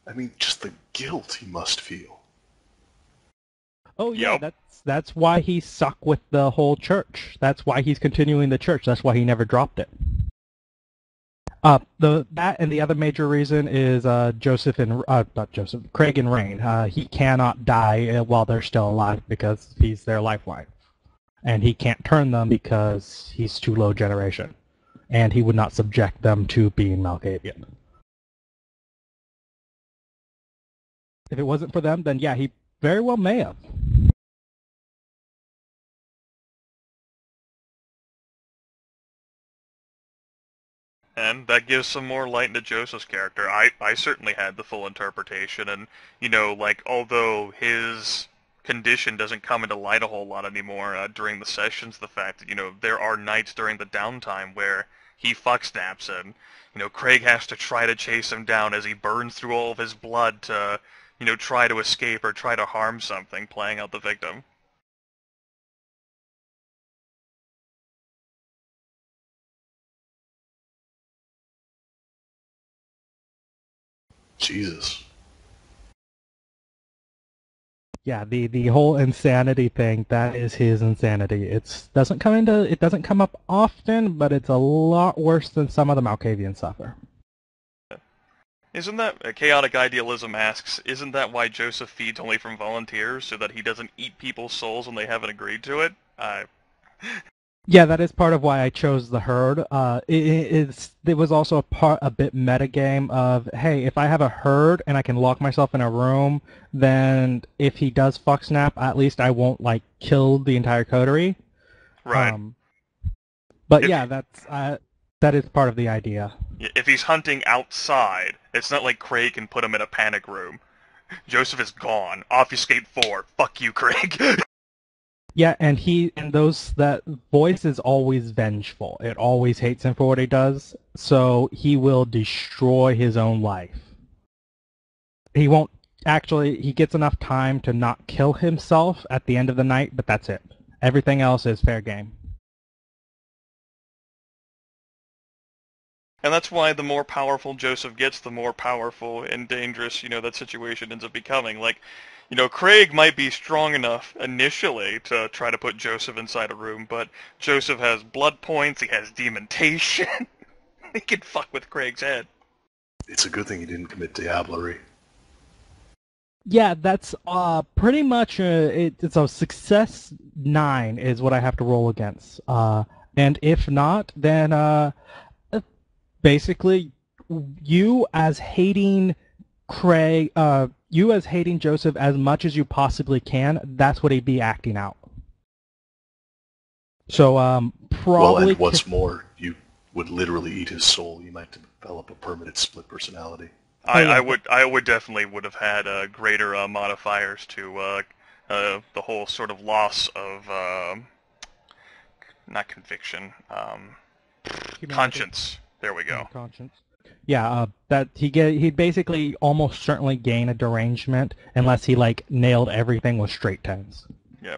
I mean, just the guilt he must feel. Oh yeah, that's why he's stuck with the whole church. That's why he's continuing the church. That's why he never dropped it. That and the other major reason is Craig and Rain. He cannot die while they're still alive because he's their lifeline, and he can't turn them because he's too low generation, and he would not subject them to being Malkavian. If it wasn't for them, then yeah, he very well may have. And that gives some more light into Joseph's character. I certainly had the full interpretation, and, although his condition doesn't come into light a whole lot anymore during the sessions, the fact that, there are nights during the downtime where he fucksnaps and, Craig has to try to chase him down as he burns through all of his blood to, try to escape or try to harm something, playing out the victim. Jesus. Yeah, the whole insanity thing, that is his insanity. It doesn't come up often, but it's a lot worse than some of the Malkavians suffer. Isn't that, Chaotic Idealism asks, isn't that why Joseph feeds only from volunteers, so that he doesn't eat people's souls when they haven't agreed to it? Yeah, that is part of why I chose the herd. There was also a bit meta game of, hey, if I have a herd and I can lock myself in a room, then if he does fuck snap, at least I won't like kill the entire coterie. Right. But If yeah, that is part of the idea. if he's hunting outside, it's not like Craig can put him in a panic room. Joseph is gone. Obfuscate 4. Fuck you, Craig. Yeah, and that voice is always vengeful. It always hates him for what he does, so he will destroy his own life. He won't actually, he gets enough time to not kill himself at the end of the night, but that's it. Everything else is fair game. And that's why the more powerful Joseph gets, the more powerful and dangerous, that situation ends up becoming. Like, Craig might be strong enough initially to try to put Joseph inside a room, but Joseph has blood points, he has demontation. He can fuck with Craig's head. It's a good thing he didn't commit diablerie. Yeah, that's pretty much it's a success 9 is what I have to roll against. And if not, then basically you as hating Joseph as much as you possibly can, that's what he'd be acting out. So probably. Well, and what's more, you would literally eat his soul. You might develop a permanent split personality. I would definitely would have had greater modifiers to the whole sort of loss of not conviction, conscience. There we go. Conscience. Yeah, that he'd basically almost certainly gain a derangement unless he like nailed everything with straight tens. Yeah.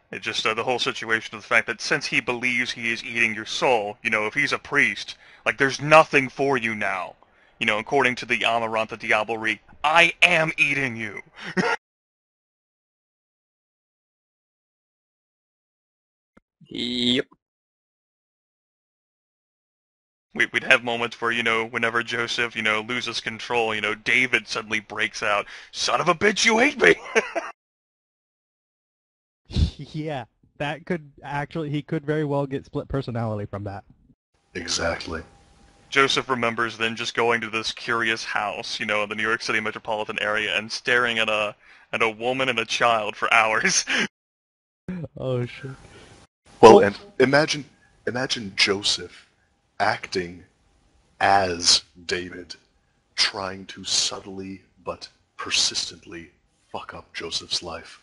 It just the whole situation of the fact that since he believes he is eating your soul, if he's a priest, like there's nothing for you now. According to the Amarantha Diablerie, I am eating you. Yep. We'd have moments where, whenever Joseph, loses control, David suddenly breaks out, "Son of a bitch, you hate me!" Yeah, that could actually, he could very well get split personality from that. Exactly. Joseph remembers then just going to this curious house, in the New York City metropolitan area and staring at a woman and a child for hours. Oh shit. Well, and imagine Joseph acting as David, trying to subtly but persistently fuck up Joseph's life.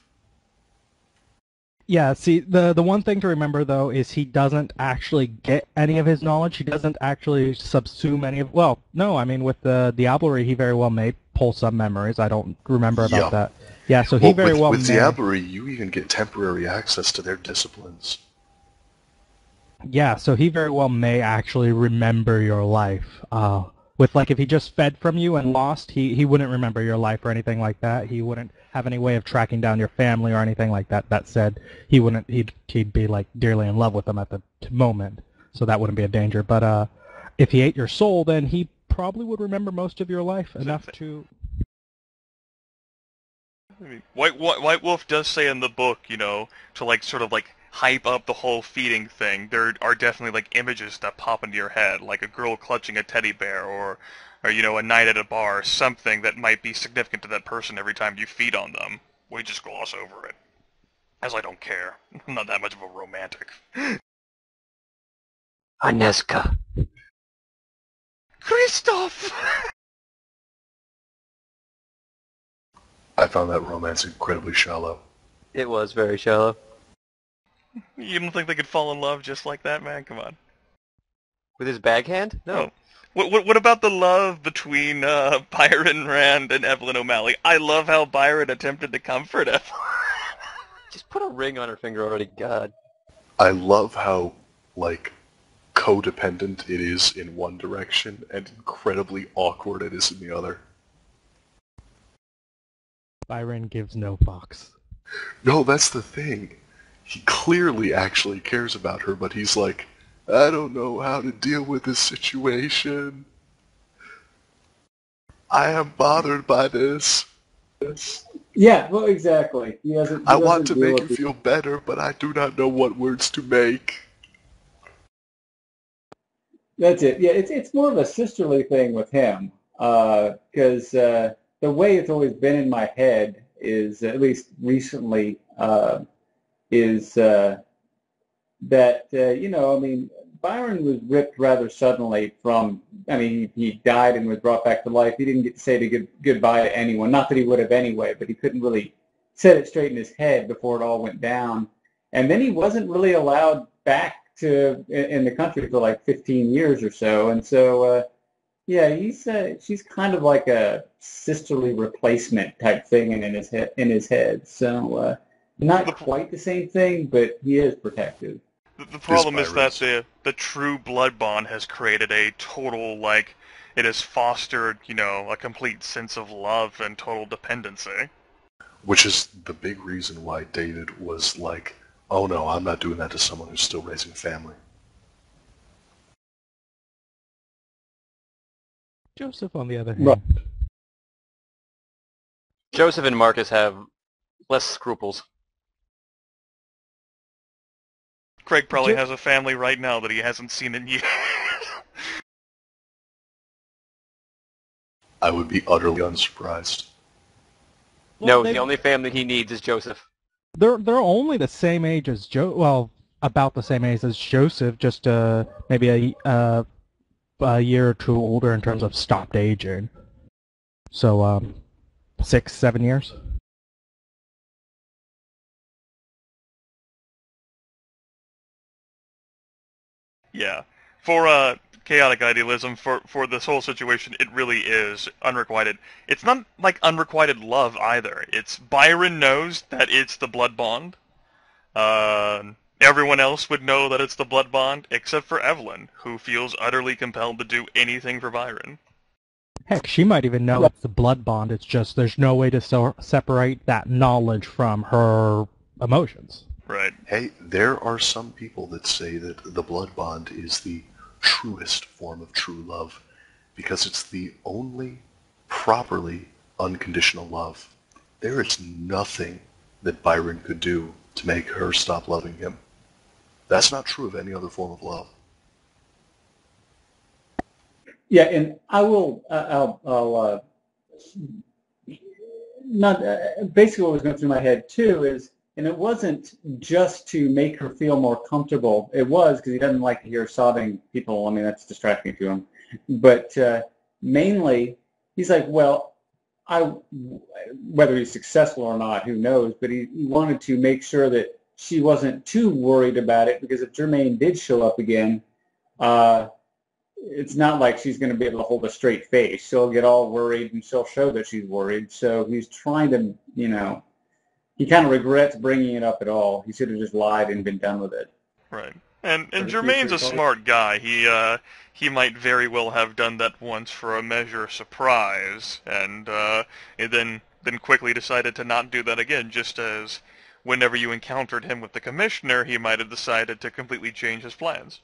Yeah, see, the one thing to remember, though, is he doesn't actually get any of his knowledge. He doesn't actually subsume any of... Well, no, I mean, with the Diablerie, he very well may pull some memories. I don't remember about that. Yeah, so he very well with Diablerie, you even get temporary access to their disciplines. Yeah, so he very well may actually remember your life. With, like, if he just fed from you and lost, he wouldn't remember your life or anything like that. He wouldn't have any way of tracking down your family or anything like that. That said, he'd be, like, dearly in love with them at the moment, so that wouldn't be a danger. But if he ate your soul, then he probably would remember most of your life, enough to... White Wolf does say in the book, to, like, sort of, like, hype up the whole feeding thing, there are definitely like images that pop into your head, like a girl clutching a teddy bear, or a night at a bar, something that might be significant to that person every time you feed on them. We just gloss over it, as I don't care. I'm not that much of a romantic. Aneska. Christoph! I found that romance incredibly shallow. It was very shallow. You don't think they could fall in love just like that, man? Come on. With his backhand? No. Oh. What about the love between Byron Rand and Evelyn O'Malley? I love how Byron attempted to comfort Evelyn. Just put a ring on her finger already, God. I love how, like, codependent it is in one direction and incredibly awkward it is in the other. Byron gives no fucks. No, that's the thing. He clearly actually cares about her, but he's like, I don't know how to deal with this situation. I am bothered by this. Yeah, well, exactly. He doesn't I want to deal make with you feel better, but I do not know what words to make. That's it. Yeah, it's more of a sisterly thing with him, because the way it's always been in my head is, at least recently, is that I mean, Byron was ripped rather suddenly from. I mean, he died and was brought back to life. He didn't get to say goodbye to anyone. Not that he would have anyway, but he couldn't really set it straight in his head before it all went down. And then he wasn't really allowed back to in the country for like 15 years or so. And so yeah, she's kind of like a sisterly replacement type thing in his head. So not quite the same thing, but he is protective. The problem is that the true blood bond has created a total, like, it has fostered, a complete sense of love and total dependency. Which is the big reason why David was like, oh no, I'm not doing that to someone who's still raising a family. Joseph, on the other hand. Right. Joseph and Marcus have less scruples. Craig probably has a family right now that he hasn't seen in years. I would be utterly unsurprised. Well, no, the only family he needs is Joseph. They're only the same age as well, about the same age as Joseph, just maybe a year or two older in terms of stopped aging. So 6, 7 years. Yeah. For chaotic idealism, for this whole situation, it really is unrequited. It's not like unrequited love either. It's Byron knows that it's the blood bond. Everyone else would know that it's the blood bond, except for Evelyn, who feels utterly compelled to do anything for Byron. Heck, she might even know it's the blood bond. It's just there's no way to separate that knowledge from her emotions. Right. Hey, there are some people that say that the blood bond is the truest form of true love because it's the only properly unconditional love. There is nothing that Byron could do to make her stop loving him. That's not true of any other form of love. Yeah, and I will. I'll not basically what was going through my head too is, and it wasn't just to make her feel more comfortable. It was because he doesn't like to hear sobbing people. I mean, that's distracting to him. But mainly, he's like, well, whether he's successful or not, who knows? But he wanted to make sure that she wasn't too worried about it, because if Jermaine did show up again, it's not like she's going to be able to hold a straight face. She'll get all worried and she'll show that she's worried. So he's trying to, he kind of regrets bringing it up at all. He should have just lied and been done with it. Right. And Jermaine's a smart guy. He might very well have done that once for a measure of surprise, and then quickly decided to not do that again, just as whenever you encountered him with the commissioner, he might have decided to completely change his plans.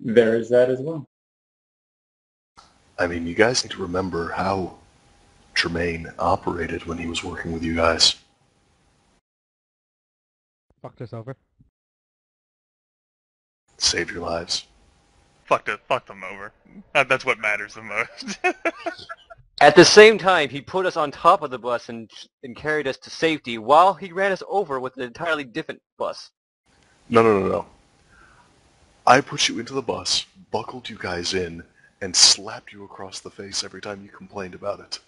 There is that as well. I mean, you guys need to remember how Jermaine operated when he was working with you guys. Fucked us over. Saved your lives. Fuck them over. That's what matters the most. At the same time, he put us on top of the bus and carried us to safety while he ran us over with an entirely different bus. No. I put you into the bus, buckled you guys in, and slapped you across the face every time you complained about it.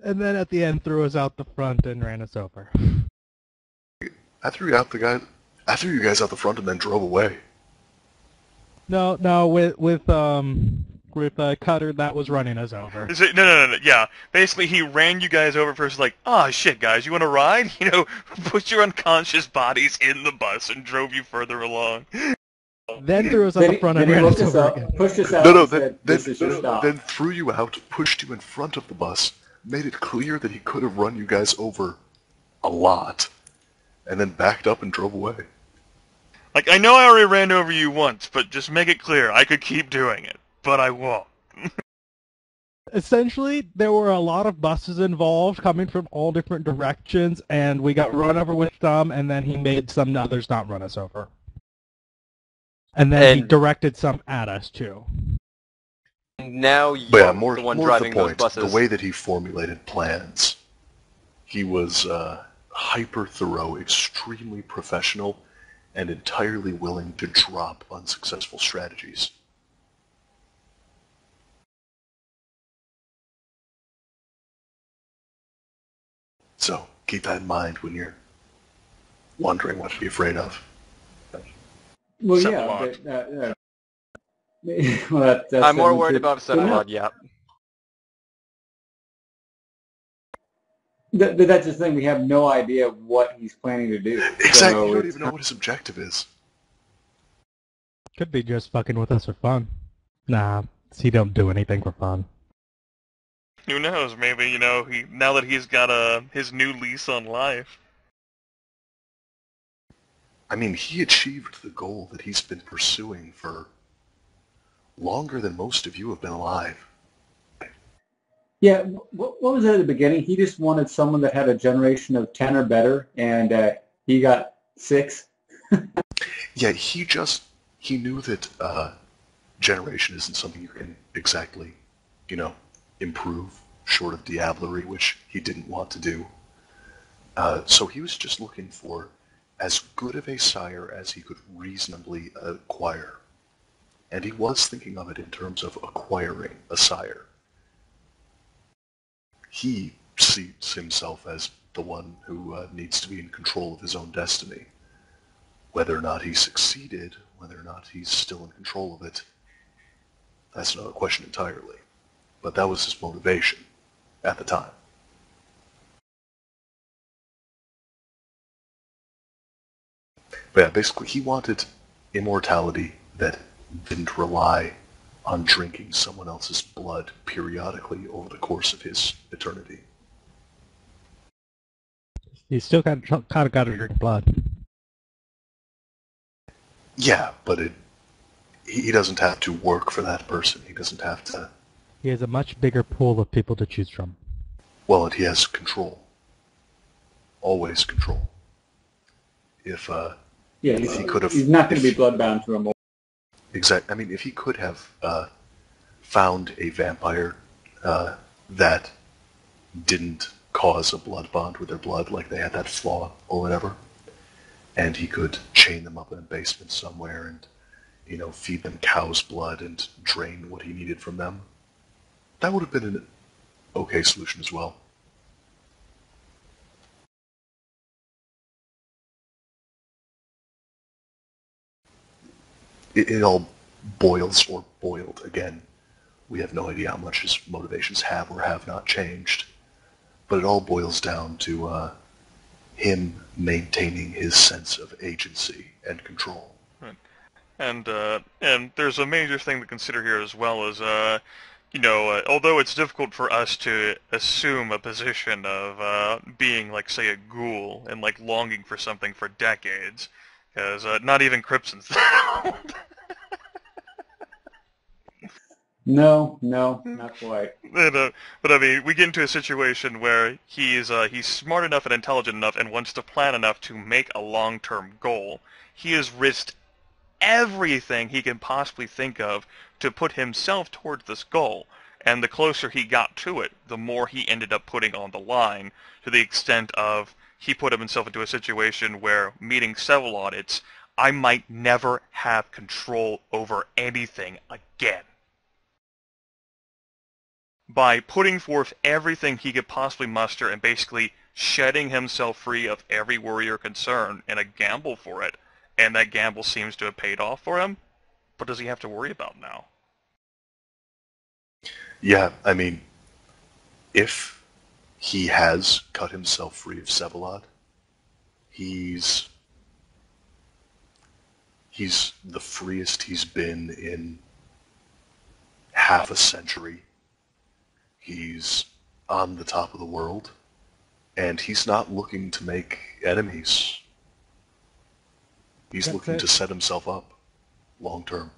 And then at the end threw us out the front and ran us over. I threw you guys out the front and then drove away. No, with Cutter that was running us over. No. Yeah. Basically, he ran you guys over first, like, oh, shit, guys, you want to ride? Put your unconscious bodies in the bus and drove you further along. Then threw us out the front and ran us over again. Pushed us out. Then threw you out, pushed you in front of the bus, made it clear that he could have run you guys over a lot, and then backed up and drove away. Like, I know I already ran over you once, but just make it clear, I could keep doing it. But I won't. Essentially, there were a lot of buses involved coming from all different directions, and we got run over with some, and then he made some others not run us over. And then he And directed some at us, too. now But yeah, you're more the one to the driving those point, buses. the way that he formulated plans, he was hyper thorough, extremely professional, and entirely willing to drop unsuccessful strategies. So keep that in mind when you're wondering what to be afraid of. Well, Sephiroth. yeah, well, that's I'm more something worried too. about But no, Sephiroth, yeah. that's the thing. We have no idea what he's planning to do. Exactly, So you don't it's even know what his objective is. Could be just fucking with us for fun. Nah, he don't do anything for fun. Who knows? Maybe, he now that he's got his new lease on life. I mean, he achieved the goal that he's been pursuing for longer than most of you have been alive. yeah. What was it at the beginning? He just wanted someone that had a generation of 10 or better, and he got 6. Yeah, he knew that generation isn't something you can exactly, improve, short of diablerie, which he didn't want to do. So he was just looking for as good of a sire as he could reasonably acquire. And he was thinking of it in terms of acquiring a sire. He sees himself as the one who needs to be in control of his own destiny. Whether or not he succeeded, whether or not he's still in control of it, that's another question entirely. But that was his motivation at the time. But yeah, basically he wanted immortality that didn't rely on drinking someone else's blood periodically over the course of his eternity. He's still kind of got to drink blood. Yeah, but he doesn't have to work for that person. He doesn't have to... He has a much bigger pool of people to choose from. Well, and he has control. Always control. If he could have... He's not going to be bloodbound to him. Exactly. I mean, if he could have found a vampire that didn't cause a blood bond with their blood, like they had that flaw or whatever, and he could chain them up in a basement somewhere and, feed them cow's blood and drain what he needed from them, that would have been an okay solution as well. It all boils, or boiled, again. We have no idea how much his motivations have or have not changed. But it all boils down to him maintaining his sense of agency and control. Right. And there's a major thing to consider here as well as, although it's difficult for us to assume a position of being, like, say, a ghoul and, like, longing for something for decades, because not even Crimson's No, not quite. But I mean, we get into a situation where he's smart enough and intelligent enough and wants to plan enough to make a long-term goal. He has risked everything he can possibly think of to put himself towards this goal. And the closer he got to it, the more he ended up putting on the line, to the extent of he put himself into a situation where, meeting several audits, I might never have control over anything again. By putting forth everything he could possibly muster and basically shedding himself free of every worry or concern in a gamble for it, and that gamble seems to have paid off for him, what does he have to worry about now? Yeah, I mean, if he has cut himself free of Sevalod, he's the freest he's been in half a century. He's on the top of the world, and he's not looking to make enemies. He's looking to set himself up long term.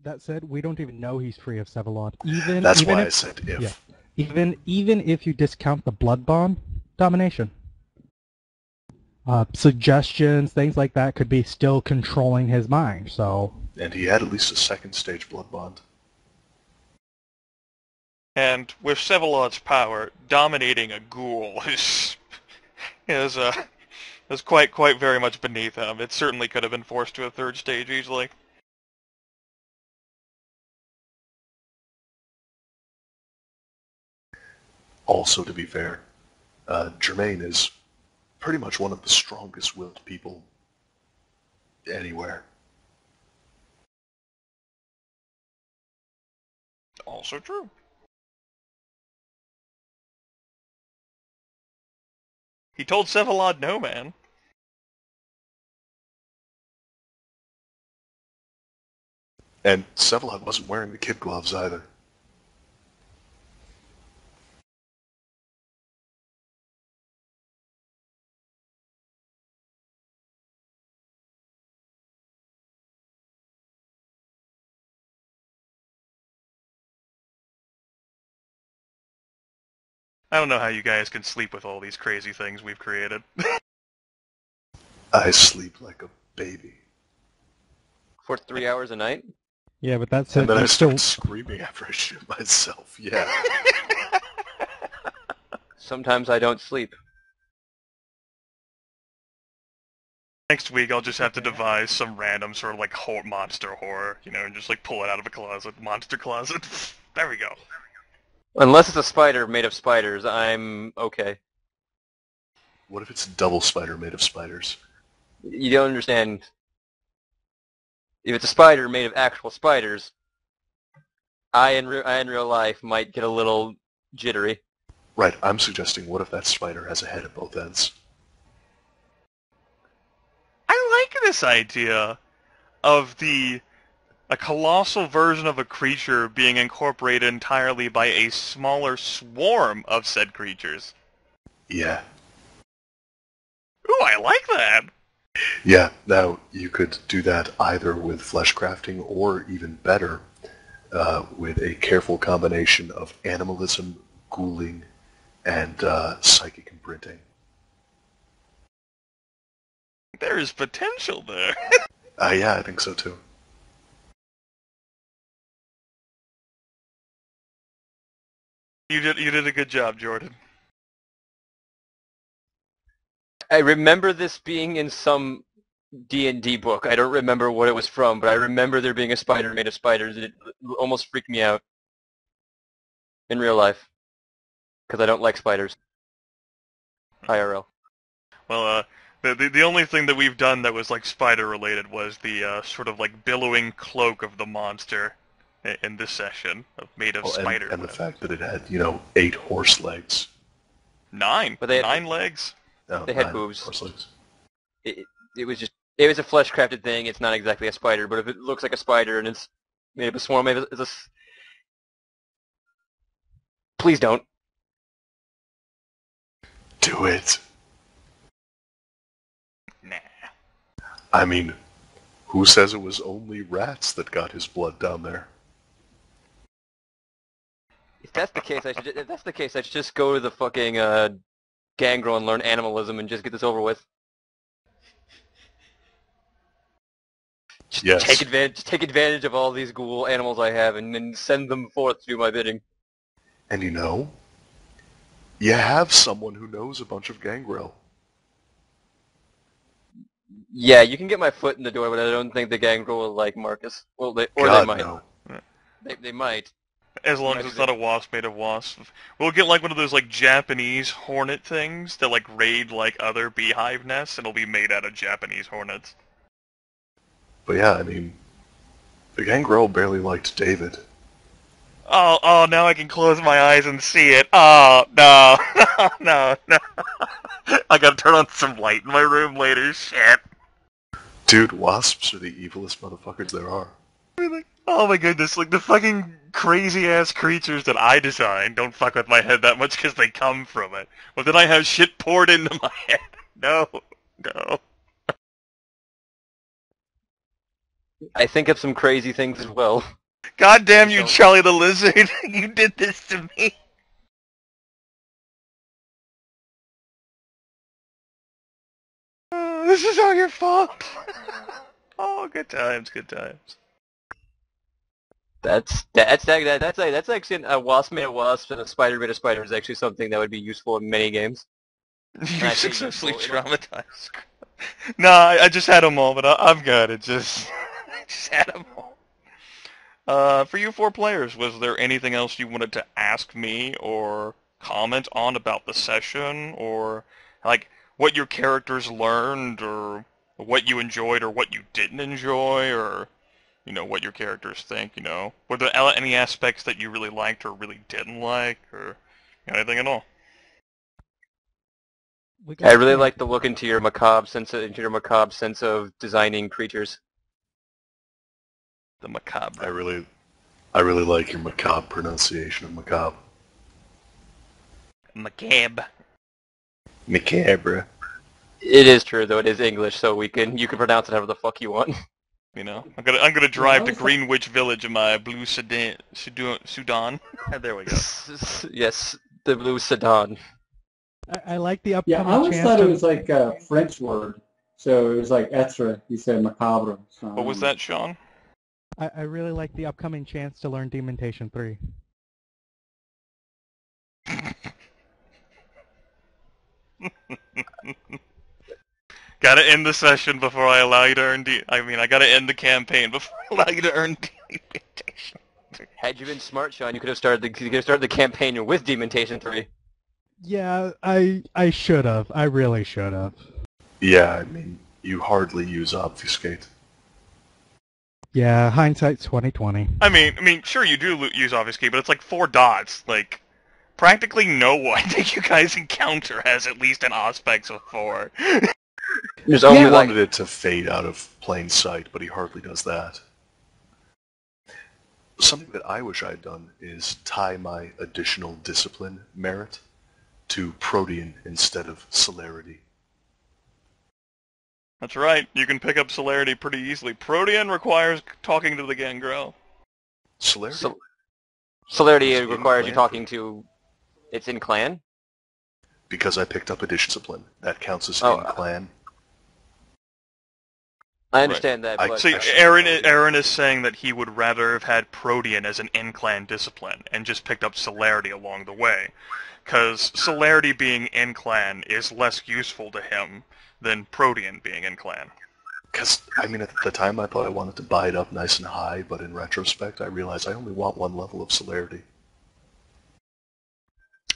That said, we don't even know he's free of Sevalon. That's even why if, I said if. yeah, even if you discount the blood bond domination, suggestions, things like that could be still controlling his mind. So, And he had at least a second stage blood bond. And with Sevalod's power, dominating a ghoul is quite very much beneath him. It certainly could have been forced to a third stage easily. Also, to be fair, Germain is pretty much one of the strongest-willed people anywhere. Also true. He told Sevalod no, man. And Sevalod wasn't wearing the kid gloves either. I don't know how you guys can sleep with all these crazy things we've created. I sleep like a baby. For 3 hours a night? yeah, but that's And it. then I You still, start screaming after I shit myself, yeah. Sometimes I don't sleep. Next week I'll just have to devise some random sort of like monster horror, and just like pull it out of a closet. Monster closet. There we go. Unless it's a spider made of spiders, I'm okay. What if it's a double spider made of spiders? You don't understand. If it's a spider made of actual spiders, I in real life might get a little jittery. Right, I'm suggesting what if that spider has a head at both ends? I like this idea of a colossal version of a creature being incorporated entirely by a smaller swarm of said creatures. Yeah. Ooh, I like that! Yeah, now you could do that either with flesh crafting or even better, with a careful combination of animalism, ghouling, and psychic imprinting. There is potential there. Yeah, I think so too. You did a good job, Jordan. I remember this being in some D&D book. I don't remember what it was from, but I remember there being a spider made of spiders. It almost freaked me out in real life because I don't like spiders. IRL. Well, the only thing that we've done that was like spider related was the sort of like billowing cloak of the monster in this session made of spider. And the fact that it had, 8 horse legs. 9, But they had, 9 legs. No, they had 9 boobs. horse legs. It was a flesh crafted thing. It's not exactly a spider, but if it looks like a spider and it's made of a swarm, maybe it's a. Please don't. Do it. Nah. I mean, who says it was only rats that got his blood down there? If that's the case, I should just go to the fucking Gangrel and learn animalism and just get this over with. Just Yes. take advantage of all these ghoul animals I have and then send them forth to do my bidding. And you have someone who knows a bunch of Gangrel. Yeah, you can get my foot in the door, but I don't think the Gangrel will like Marcus. Well, they might. No. They might. As long as it's not a wasp made of wasps. We'll get like one of those like Japanese hornet things that like raid like other beehive nests, and it'll be made out of Japanese hornets. But yeah, I mean, the Gangrel barely liked David. Oh, now I can close my eyes and see it. Oh, no, no. I gotta turn on some light in my room later, shit. Dude, wasps are the evilest motherfuckers there are. Oh my goodness, like the fucking crazy-ass creatures that I design don't fuck with my head that much because they come from it. But then I have shit poured into my head. No. I think of some crazy things as well. God damn you, So- Charlie the Lizard! You did this to me! Oh, this is all your fault! Oh, good times, good times. That's actually a wasp made a wasp and a spider made a spider is actually something that would be useful in many games. You I say successfully useful, traumatized. Nah, I just had a moment. I've got it. I just had a moment. For you four players, was there anything else you wanted to ask me or comment on about the session, or like what your characters learned, or what you enjoyed or what you didn't enjoy, or what your characters think? Were there any aspects that you really liked or really didn't like, or anything at all? I really like the look into your macabre sense of designing creatures. The macabre. I really like your macabre pronunciation of macabre. Macabre. Macabre. It is true though, it is English, so you can pronounce it however the fuck you want. I'm gonna drive to was- Greenwich Village in my blue Sudan. There we go. Yes, the blue sedan. I like the Yeah, upcoming I always chance thought it to- was like a French word. So it was like être, you said macabre. So What was that, Sean? I really like the upcoming chance to learn Demontation 3. Gotta end the session before I allow you to earn I gotta end the campaign before I allow you to earn Demontation. Had you been smart, Sean, you could have started the campaign with Demontation 3. Yeah, I should have. I really should have. Yeah, I mean, you hardly use obfuscate. Yeah, hindsight's 2020. I mean, sure you do use obfuscate, but it's like 4 dots. Like, practically no one that you guys encounter has at least an aspects of 4. There's He only like wanted it to fade out of plain sight, but he hardly does that. Something that I wish I had done is tie my additional discipline merit to Protean instead of Celerity. That's right, you can pick up Celerity pretty easily. Protean requires talking to the Gangrel. Celerity? Celerity It's in requires you clan talking for- to. It's in clan. Because I picked up addition discipline. That counts as Oh, in clan. I understand that, I- but See, I should Aaron is saying that he would rather have had Protean as an in-clan discipline and just picked up Celerity along the way. Because Celerity being in-clan is less useful to him than Protean being in-clan. Because, I mean, at the time I thought I wanted to buy it up nice and high, but in retrospect I realized I only want 1 level of Celerity.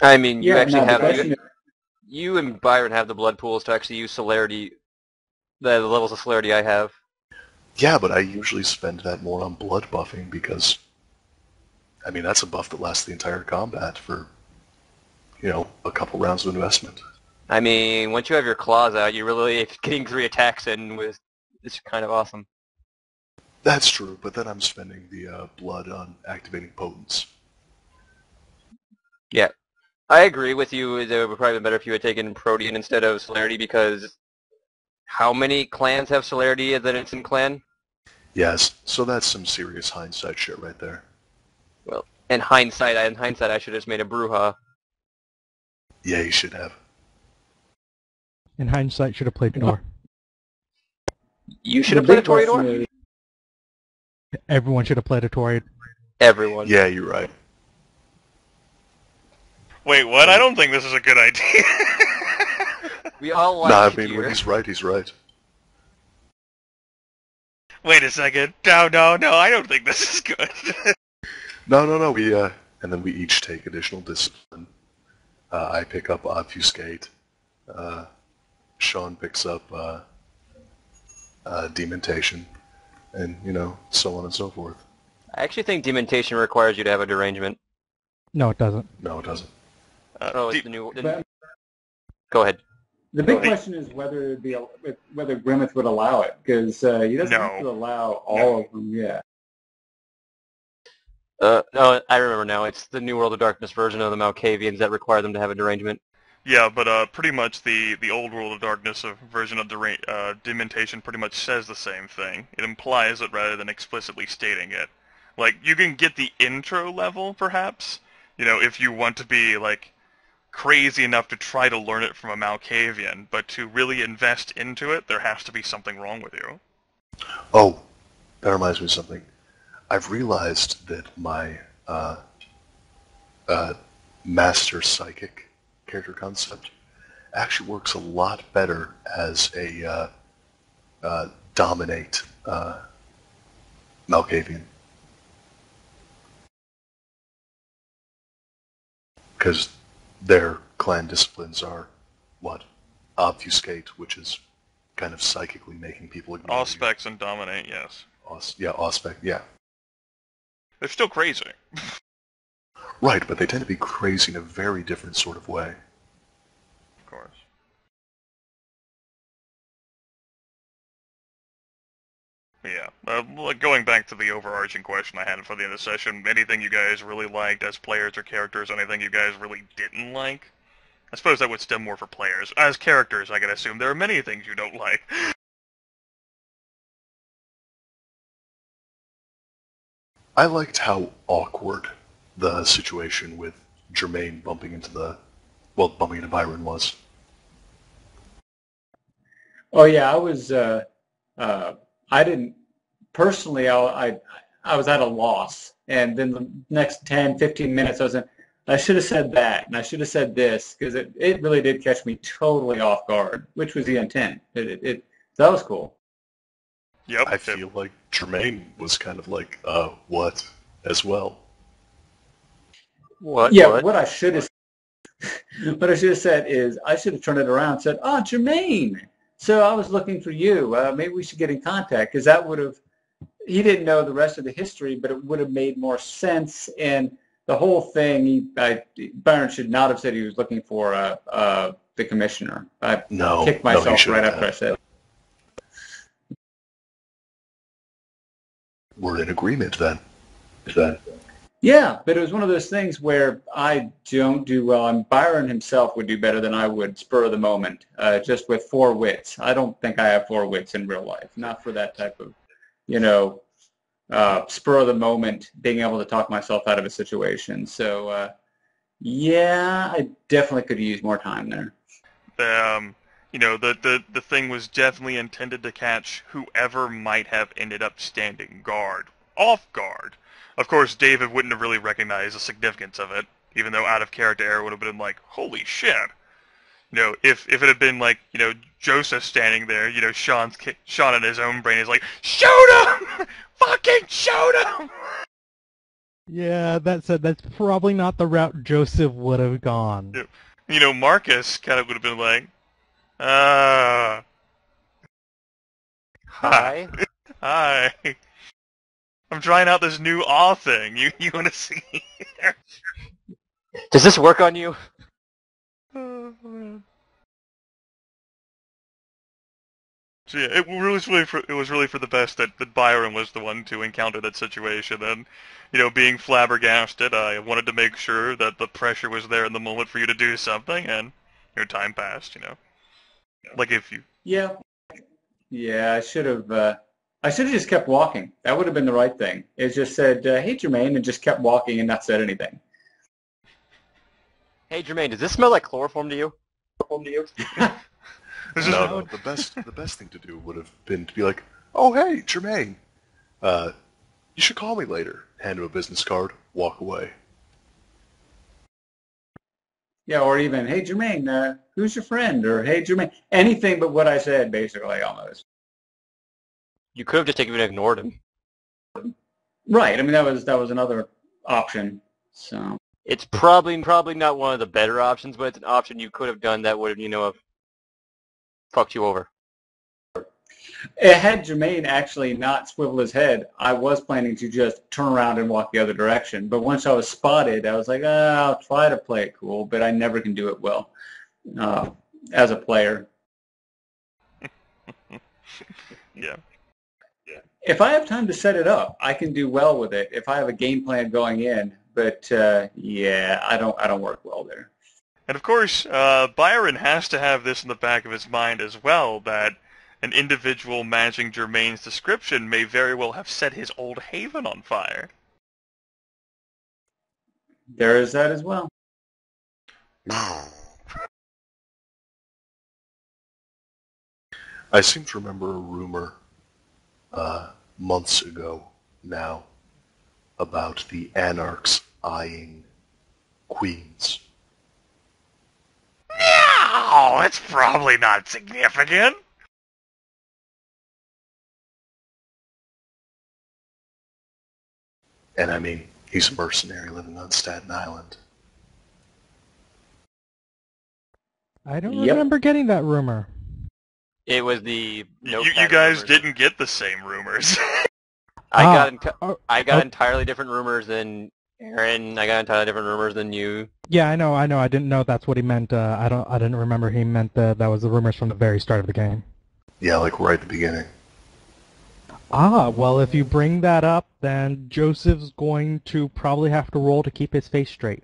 I mean, you yeah, actually now the have question is, you and Byron have the blood pools to actually use Celerity. The levels of Celerity I have. Yeah, but I usually spend that more on blood buffing because, I mean, that's a buff that lasts the entire combat for, a couple rounds of investment. I mean, once you have your claws out, you really getting 3 attacks in with it's kind of awesome. That's true, but then I'm spending the blood on activating potence. Yeah, I agree with you. It would probably be better if you had taken Protean instead of Celerity because how many clans have Celerity that it's in clan? Yes, so that's some serious hindsight shit right there. Well, in hindsight, I should have just made a Bruja. Yeah, you should have. In hindsight, should have played Door. You should the have played a big question Toreador? is, Everyone should have played a Toread. Everyone. Yeah, you're right. Wait, what? I don't think this is a good idea. We all like Nah, I Kadir. mean, when he's right, he's right. Wait a second. No, I don't think this is good. No, and then we each take additional discipline. I pick up obfuscate. Sean picks up demontation, and so on and so forth. I actually think Demontation requires you to have a derangement. No, it doesn't. No, it doesn't. Oh, it's De- the new... but Go ahead. the big Hey. question is whether whether Grimith would allow it, because he doesn't have to No. allow all of them yet. No, I remember now. It's the New World of Darkness version of the Malkavians that require them to have a derangement. Yeah, but pretty much the old World of Darkness version of Dementation pretty much says the same thing. It implies it rather than explicitly stating it. Like, you can get the intro level, perhaps, if you want to be, like, crazy enough to try to learn it from a Malkavian, but to really invest into it, there has to be something wrong with you. Oh, that reminds me of something. I've realized that my master psychic character concept actually works a lot better as a dominate Malkavian. Because their clan disciplines are, what? Obfuscate, which is kind of psychically making people ignore Auspex and Dominate, yes. Auspex, yeah. They're still crazy. Right, but they tend to be crazy in a very different sort of way. Of course. Yeah, going back to the overarching question I had for the end of the session, anything you guys really liked as players or characters, anything you guys really didn't like? I suppose that would stem more for players. As characters, I can assume there are many things you don't like. I liked how awkward the situation with Jermaine bumping into Byron was. Oh yeah, I was. I didn't personally. I was at a loss, and then the next 10, 15 minutes, I should have said that, and I should have said this, because it really did catch me totally off guard, which was the intent. That was cool. Yep. I feel like Jermaine was kind of like, what, as well. What? Yeah, What? what I should have said is I should have turned it around and said, "Oh, Jermaine. So I was looking for you. Maybe we should get in contact," because that would have. He didn't know the rest of the history, but it would have made more sense. And the whole thing, Byron should not have said he was looking for the commissioner. I kicked myself right after I said it. We're in agreement then. Yeah, but it was one of those things where I don't do well, and Byron himself would do better than I would spur of the moment, just with 4 wits. I don't think I have 4 wits in real life, not for that type of, spur of the moment, being able to talk myself out of a situation. So, yeah, I definitely could have used more time there. The thing was definitely intended to catch whoever might have ended up standing guard, off guard. Of course, David wouldn't have really recognized the significance of it, even though out of character error would have been like, holy shit. If it had been like, Joseph standing there, Sean in his own brain is like, shoot him! Fucking shoot him! Yeah, that said, that's probably not the route Joseph would have gone. Marcus kind of would have been like, hi. Hi. I'm trying out this new awe thing. You want to see? Does this work on you? Oh, man. So yeah, it was really for the best that Byron was the one to encounter that situation, and being flabbergasted, I wanted to make sure that the pressure was there in the moment for you to do something, and time passed. Like if you. Yeah, I should have. I should have just kept walking. That would have been the right thing. It just said, "Hey, Jermaine," and just kept walking and not said anything. Hey, Jermaine, does this smell like chloroform to you? No. The best thing to do would have been to be like, "Oh, hey, Jermaine, you should call me later." Hand him a business card, walk away. Yeah, or even, "Hey, Jermaine, who's your friend?" Or, "Hey, Jermaine," anything but what I said, basically, almost. You could have just even ignored him. Right. I mean, that was another option. So It's probably not one of the better options, but it's an option you could have done that would have, have fucked you over. had Jermaine actually not swiveled his head, I was planning to just turn around and walk the other direction. But once I was spotted, I was like, I'll try to play it cool, but I never can do it well as a player. Yeah. If I have time to set it up, I can do well with it. If I have a game plan going in, but yeah, I don't work well there. And of course, Byron has to have this in the back of his mind as well, that an individual matching Germain's description may very well have set his old haven on fire. There is that as well. I seem to remember a rumor months ago now about the Anarchs eyeing queens. No, it's probably not significant. And I mean, he's a mercenary living on Staten Island. I don't Yep. remember getting that rumor. It was the You guys didn't get the same rumors. I oh, got entirely different rumors than Aaron. I got entirely different rumors than you. Yeah, I know. I didn't know that's what he meant. I didn't remember he meant that was the rumors from the very start of the game. Yeah, like right at the beginning. Ah, well, if you bring that up, then Joseph's going to probably have to roll to keep his face straight.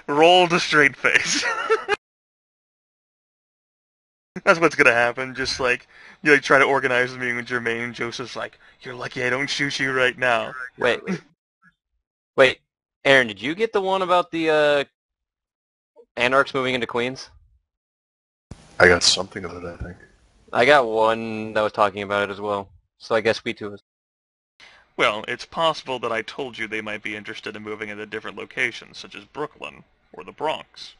Roll the straight face. That's what's gonna happen. Just like you try to organize a meeting with Jermaine, and Joseph's like, "You're lucky I don't shoot you right now." Wait. Aaron, did you get the one about the Anarchs moving into Queens? I got something of it, I think. I got one that was talking about it as well. So I guess we two. Well, it's possible that I told you they might be interested in moving into different locations, such as Brooklyn or the Bronx.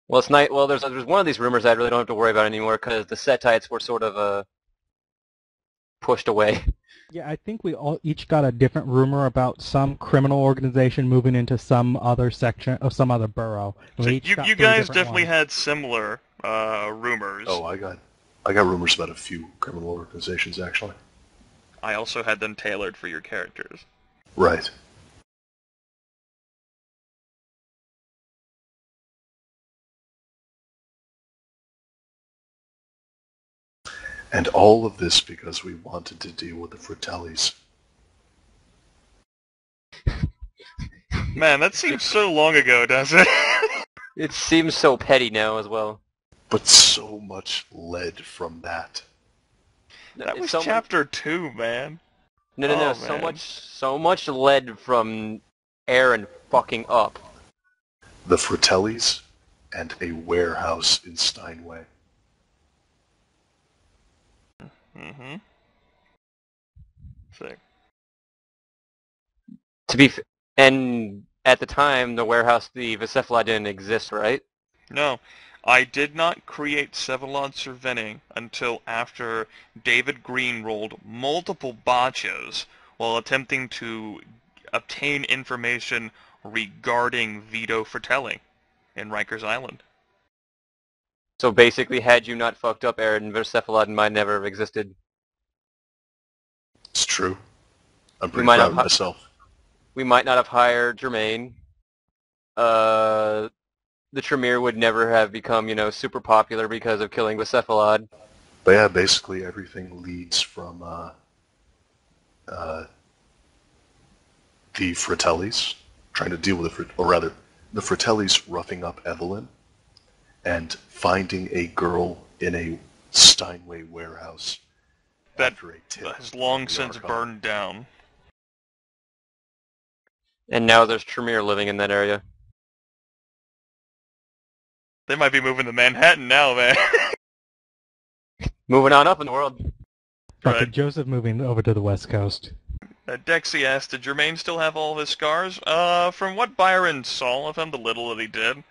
Well, it's nice. Well, there's one of these rumors that I really don't have to worry about anymore because the Setites were sort of pushed away. Yeah, I think we all each got a different rumor about some criminal organization moving into some other section of some other borough. So you guys definitely had similar rumors. Oh, I got rumors about a few criminal organizations, actually. I also had them tailored for your characters. Right. And all of this because we wanted to deal with the Fratellis. Man, that seems so long ago, doesn't it? It seems so petty now as well. But so much led from that. That was chapter 2, man. No. Oh, man. So much led from Aaron fucking up. The Fratellis and a warehouse in Steinway. Mm-hmm. Sick. And at the time, the warehouse, the Vcephalon didn't exist, right? No, I did not create Sevalon Cervening until after David Green rolled multiple botches while attempting to obtain information regarding Vito Fratelli in Rikers Island. So basically, had you not fucked up, Aaron, Vcephalon might never have existed. It's true. I'm pretty proud of myself. We might not have hired Jermaine. The Tremere would never have become, super popular because of killing Vcephalon. But yeah, basically everything leads from the Fratellis trying to deal with the Fratellis roughing up Evelyn and finding a girl in a Steinway warehouse That after a tip has long from the since Archon. burned down. And now there's Tremere living in that area. They might be moving to Manhattan now, man. Moving on up in the world. Fucking Right. Joseph moving over to the West Coast. Dexy asked, did Jermaine still have all of his scars? From what Byron saw of him, the little that he did,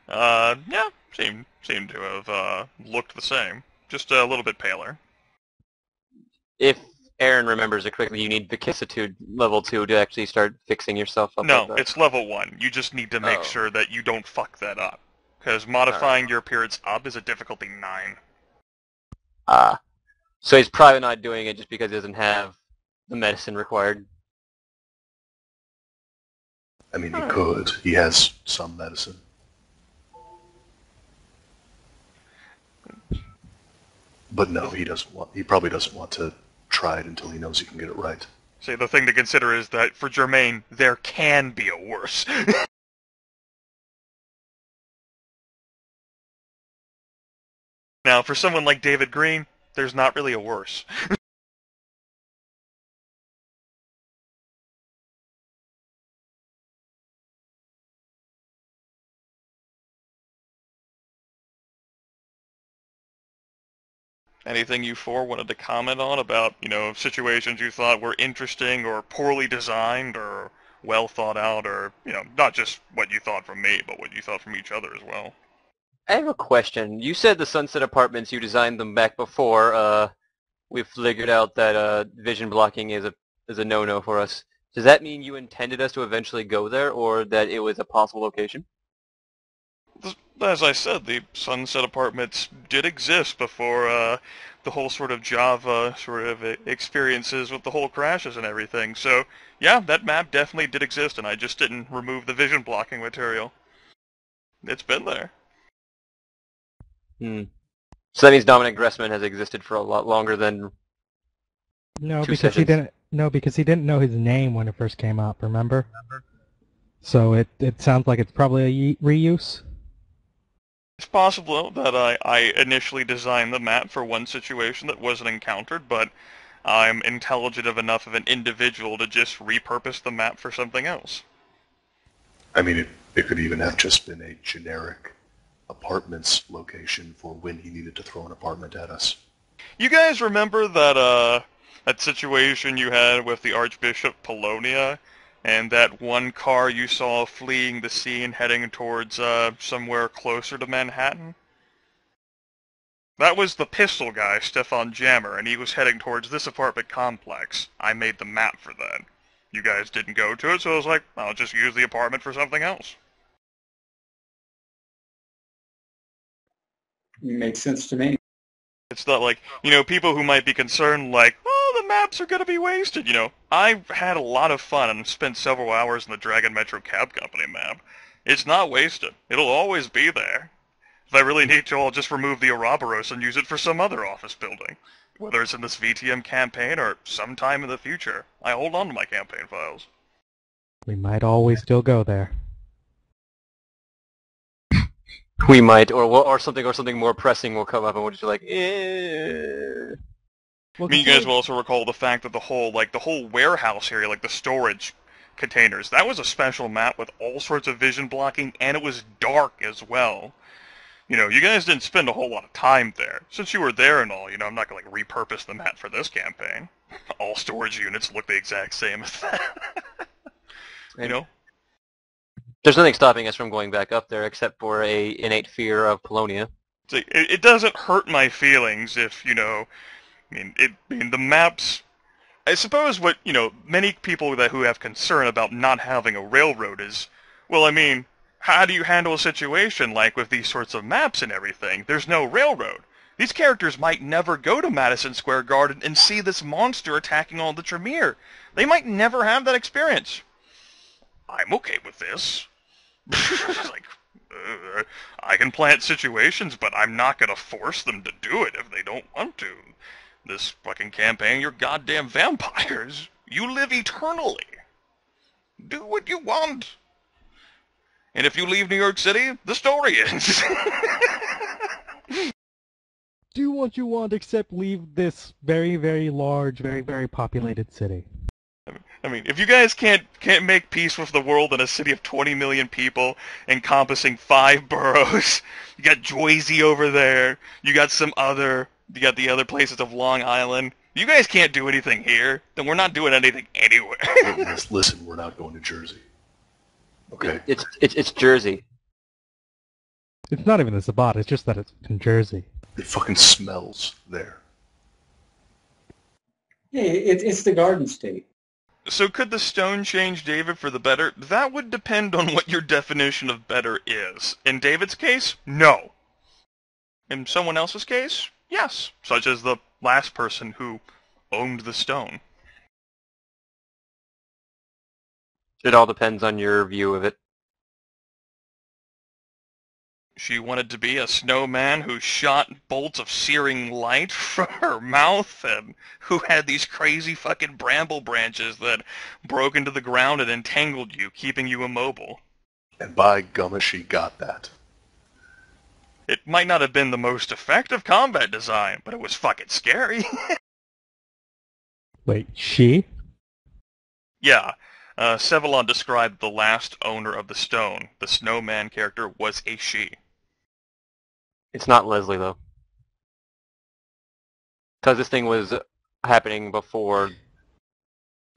yeah, seemed to have looked the same. Just a little bit paler. If Aaron remembers it correctly, you need vicissitude level 2 to actually start fixing yourself up. No, like that. it's level 1. You just need to make Oh. sure that you don't fuck that up. Because modifying your appearance up is a difficulty 9. So he's probably not doing it just because he doesn't have the medicine required. I mean, he could. He has some medicine. But no, he doesn't want. He probably doesn't want to try it until he knows he can get it right. See, the thing to consider is that for Jermaine, there can be a worse. Now, for someone like David Green, there's not really a worse. Anything you four wanted to comment on about, situations you thought were interesting or poorly designed or well thought out, or, not just what you thought from me, but what you thought from each other as well? I have a question. You said the Sunset Apartments, you designed them back before we figured out that vision blocking is a no-no for us. Does that mean you intended us to eventually go there, or that it was a possible location? As I said, the Sunset Apartments did exist before the whole sort of Java sort of experiences with the whole crashes and everything. So, yeah, that map definitely did exist, and I just didn't remove the vision blocking material. It's been there. So that means Dominic Gressman has existed for a lot longer than No, two because sessions. he didn't. No, because he didn't know his name when it first came up. Remember? So it sounds like it's probably a reuse. It's possible that I initially designed the map for one situation that wasn't encountered, but I'm intelligent enough of an individual to just repurpose the map for something else. I mean, it could even have just been a generic apartments location for when he needed to throw an apartment at us. You guys remember that situation you had with the Archbishop Polonia, and that one car you saw fleeing the scene heading towards somewhere closer to Manhattan? That was the pistol guy, Stefan Jammer, and he was heading towards this apartment complex. I made the map for that. You guys didn't go to it, so I was like, I'll just use the apartment for something else. Makes sense to me. It's not like, people who might be concerned like, oh, the maps are going to be wasted, I had a lot of fun and spent several hours in the Dragon Metro Cab Company map. It's not wasted. It'll always be there. If I really need to, I'll just remove the Ouroboros and use it for some other office building. Whether it's in this VtM campaign or sometime in the future. I hold on to my campaign files. We might always still go there. We might, or something more pressing will come up, and we'll just be like, eh. Well, You guys will also recall the fact that the whole warehouse area, like the storage containers, that was a special map with all sorts of vision blocking, and it was dark as well. You guys didn't spend a whole lot of time there. Since you were there and all, I'm not going to repurpose the map for this campaign. All storage units look the exact same as that. There's nothing stopping us from going back up there except for a innate fear of Polonia. It doesn't hurt my feelings if, the maps... I suppose what, many people who have concern about not having a railroad is, well, how do you handle a situation like with these sorts of maps and everything? There's no railroad. These characters might never go to Madison Square Garden and see this monster attacking on the Tremere. They might never have that experience. I'm okay with this. I can plant situations, but I'm not going to force them to do it if they don't want to. This fucking campaign, you're goddamn vampires. You live eternally. Do what you want. And if you leave New York City, the story ends. Do what you want, except leave this very, very large, very, very populated city. If you guys can't make peace with the world in a city of 20 million people encompassing 5 boroughs, you got Jersey over there, you got the other places of Long Island, you guys can't do anything here, then we're not doing anything anywhere. Listen, we're not going to Jersey. Okay? It's Jersey. It's not even the Sabbat, it's just that it's in Jersey. It fucking smells there. Hey, it's the Garden State. So could the stone change David for the better? That would depend on what your definition of better is. In David's case, no. In someone else's case, yes. Such as the last person who owned the stone. It all depends on your view of it. She wanted to be a snowman who shot bolts of searing light from her mouth and who had these crazy fucking bramble branches that broke into the ground and entangled you, keeping you immobile. And by gummit, she got that. It might not have been the most effective combat design, but it was fucking scary. Wait, she? Yeah, Sevalon described the last owner of the stone. The snowman character was a she. It's not Leslie, though. Because this thing was happening before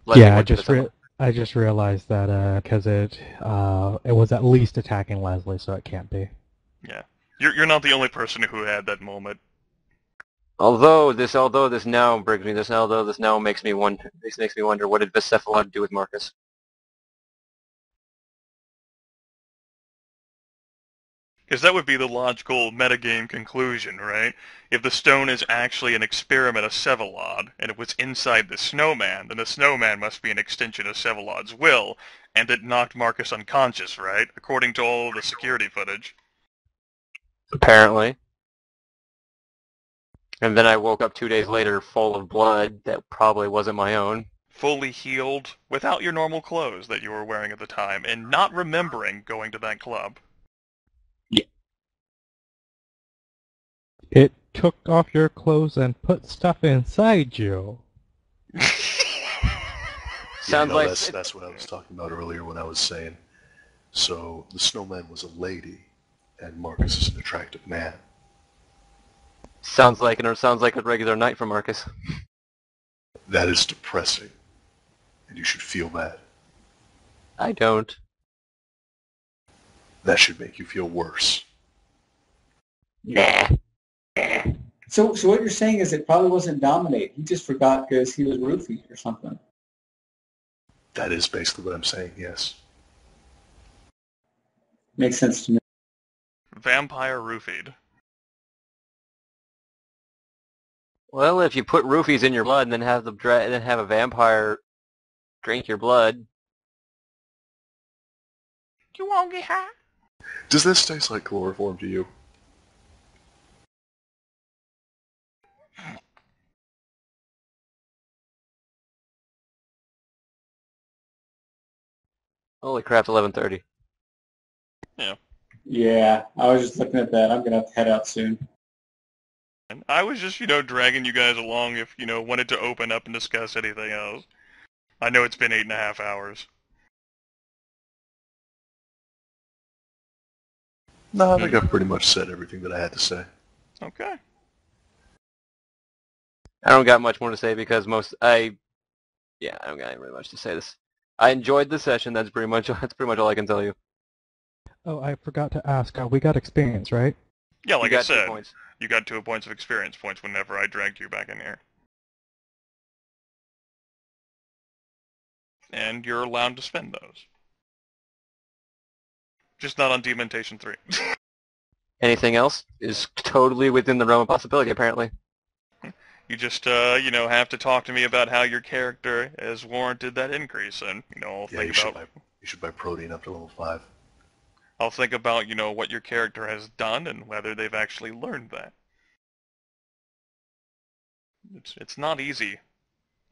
Leslie Yeah, went to the cinema. I just realized that because it was at least attacking Leslie, so it can't be. Yeah. You're not the only person who had that moment. Although this now brings me this now makes me wonder what did Cephalon do with Marcus? Because that would be the logical metagame conclusion, right? If the stone is actually an experiment of Sevalod, and it was inside the snowman, then the snowman must be an extension of Sevalod's will, and it knocked Marcus unconscious, right? According to all of the security footage. Apparently. And then I woke up 2 days later full of blood that probably wasn't my own. Fully healed, without your normal clothes that you were wearing at the time, and not remembering going to that club. It took off your clothes and put stuff inside you. Sounds no, like that's what I was talking about earlier when I was saying. So the snowman was a lady, and Marcus is an attractive man. sounds like a regular night for Marcus. That is depressing, and you should feel bad. I don't. That should make you feel worse. Nah. So what you're saying is it probably wasn't Dominate. He just forgot because he was roofied or something. That is basically what I'm saying, yes. Makes sense to me. Vampire roofied. Well, if you put roofies in your blood and then have a vampire drink your blood, You won't get high? Does this taste like chloroform to you? holy crap, 11:30. Yeah, I was just looking at that. I'm going to have to head out soon. And I was just, dragging you guys along if, wanted to open up and discuss anything else. I know it's been 8.5 hours. No, I think I've pretty much said everything that I had to say. Okay. I don't got much more to say because I don't got really much to say. I enjoyed the session. That's pretty much all I can tell you. Oh, I forgot to ask. We got experience, right? Yeah, like You I got 2 said, points. you got 2 points of experience points whenever I dragged you back in here. And you're allowed to spend those. Just not on Demontation 3. Anything else is totally within the realm of possibility, apparently. You just, have to talk to me about how your character has warranted that increase, and, I'll Yeah, think about... you should buy protein up to level 5. I'll think about, what your character has done and whether they've actually learned that. It's not easy.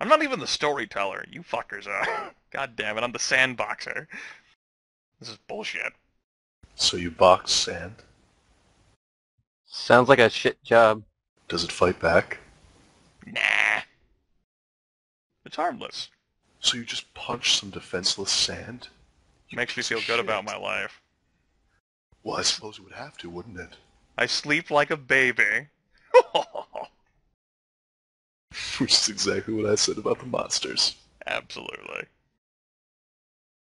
I'm not even the storyteller. You fuckers are. God damn it, I'm the sandboxer. This is bullshit. So you box sand. Sounds like a shit job. Does it fight back? Nah. It's harmless. So you just punch some defenseless sand? Makes me feel good about my life. Well, I suppose it would have to, wouldn't it? I sleep like a baby. Which is exactly what I said about the monsters. Absolutely.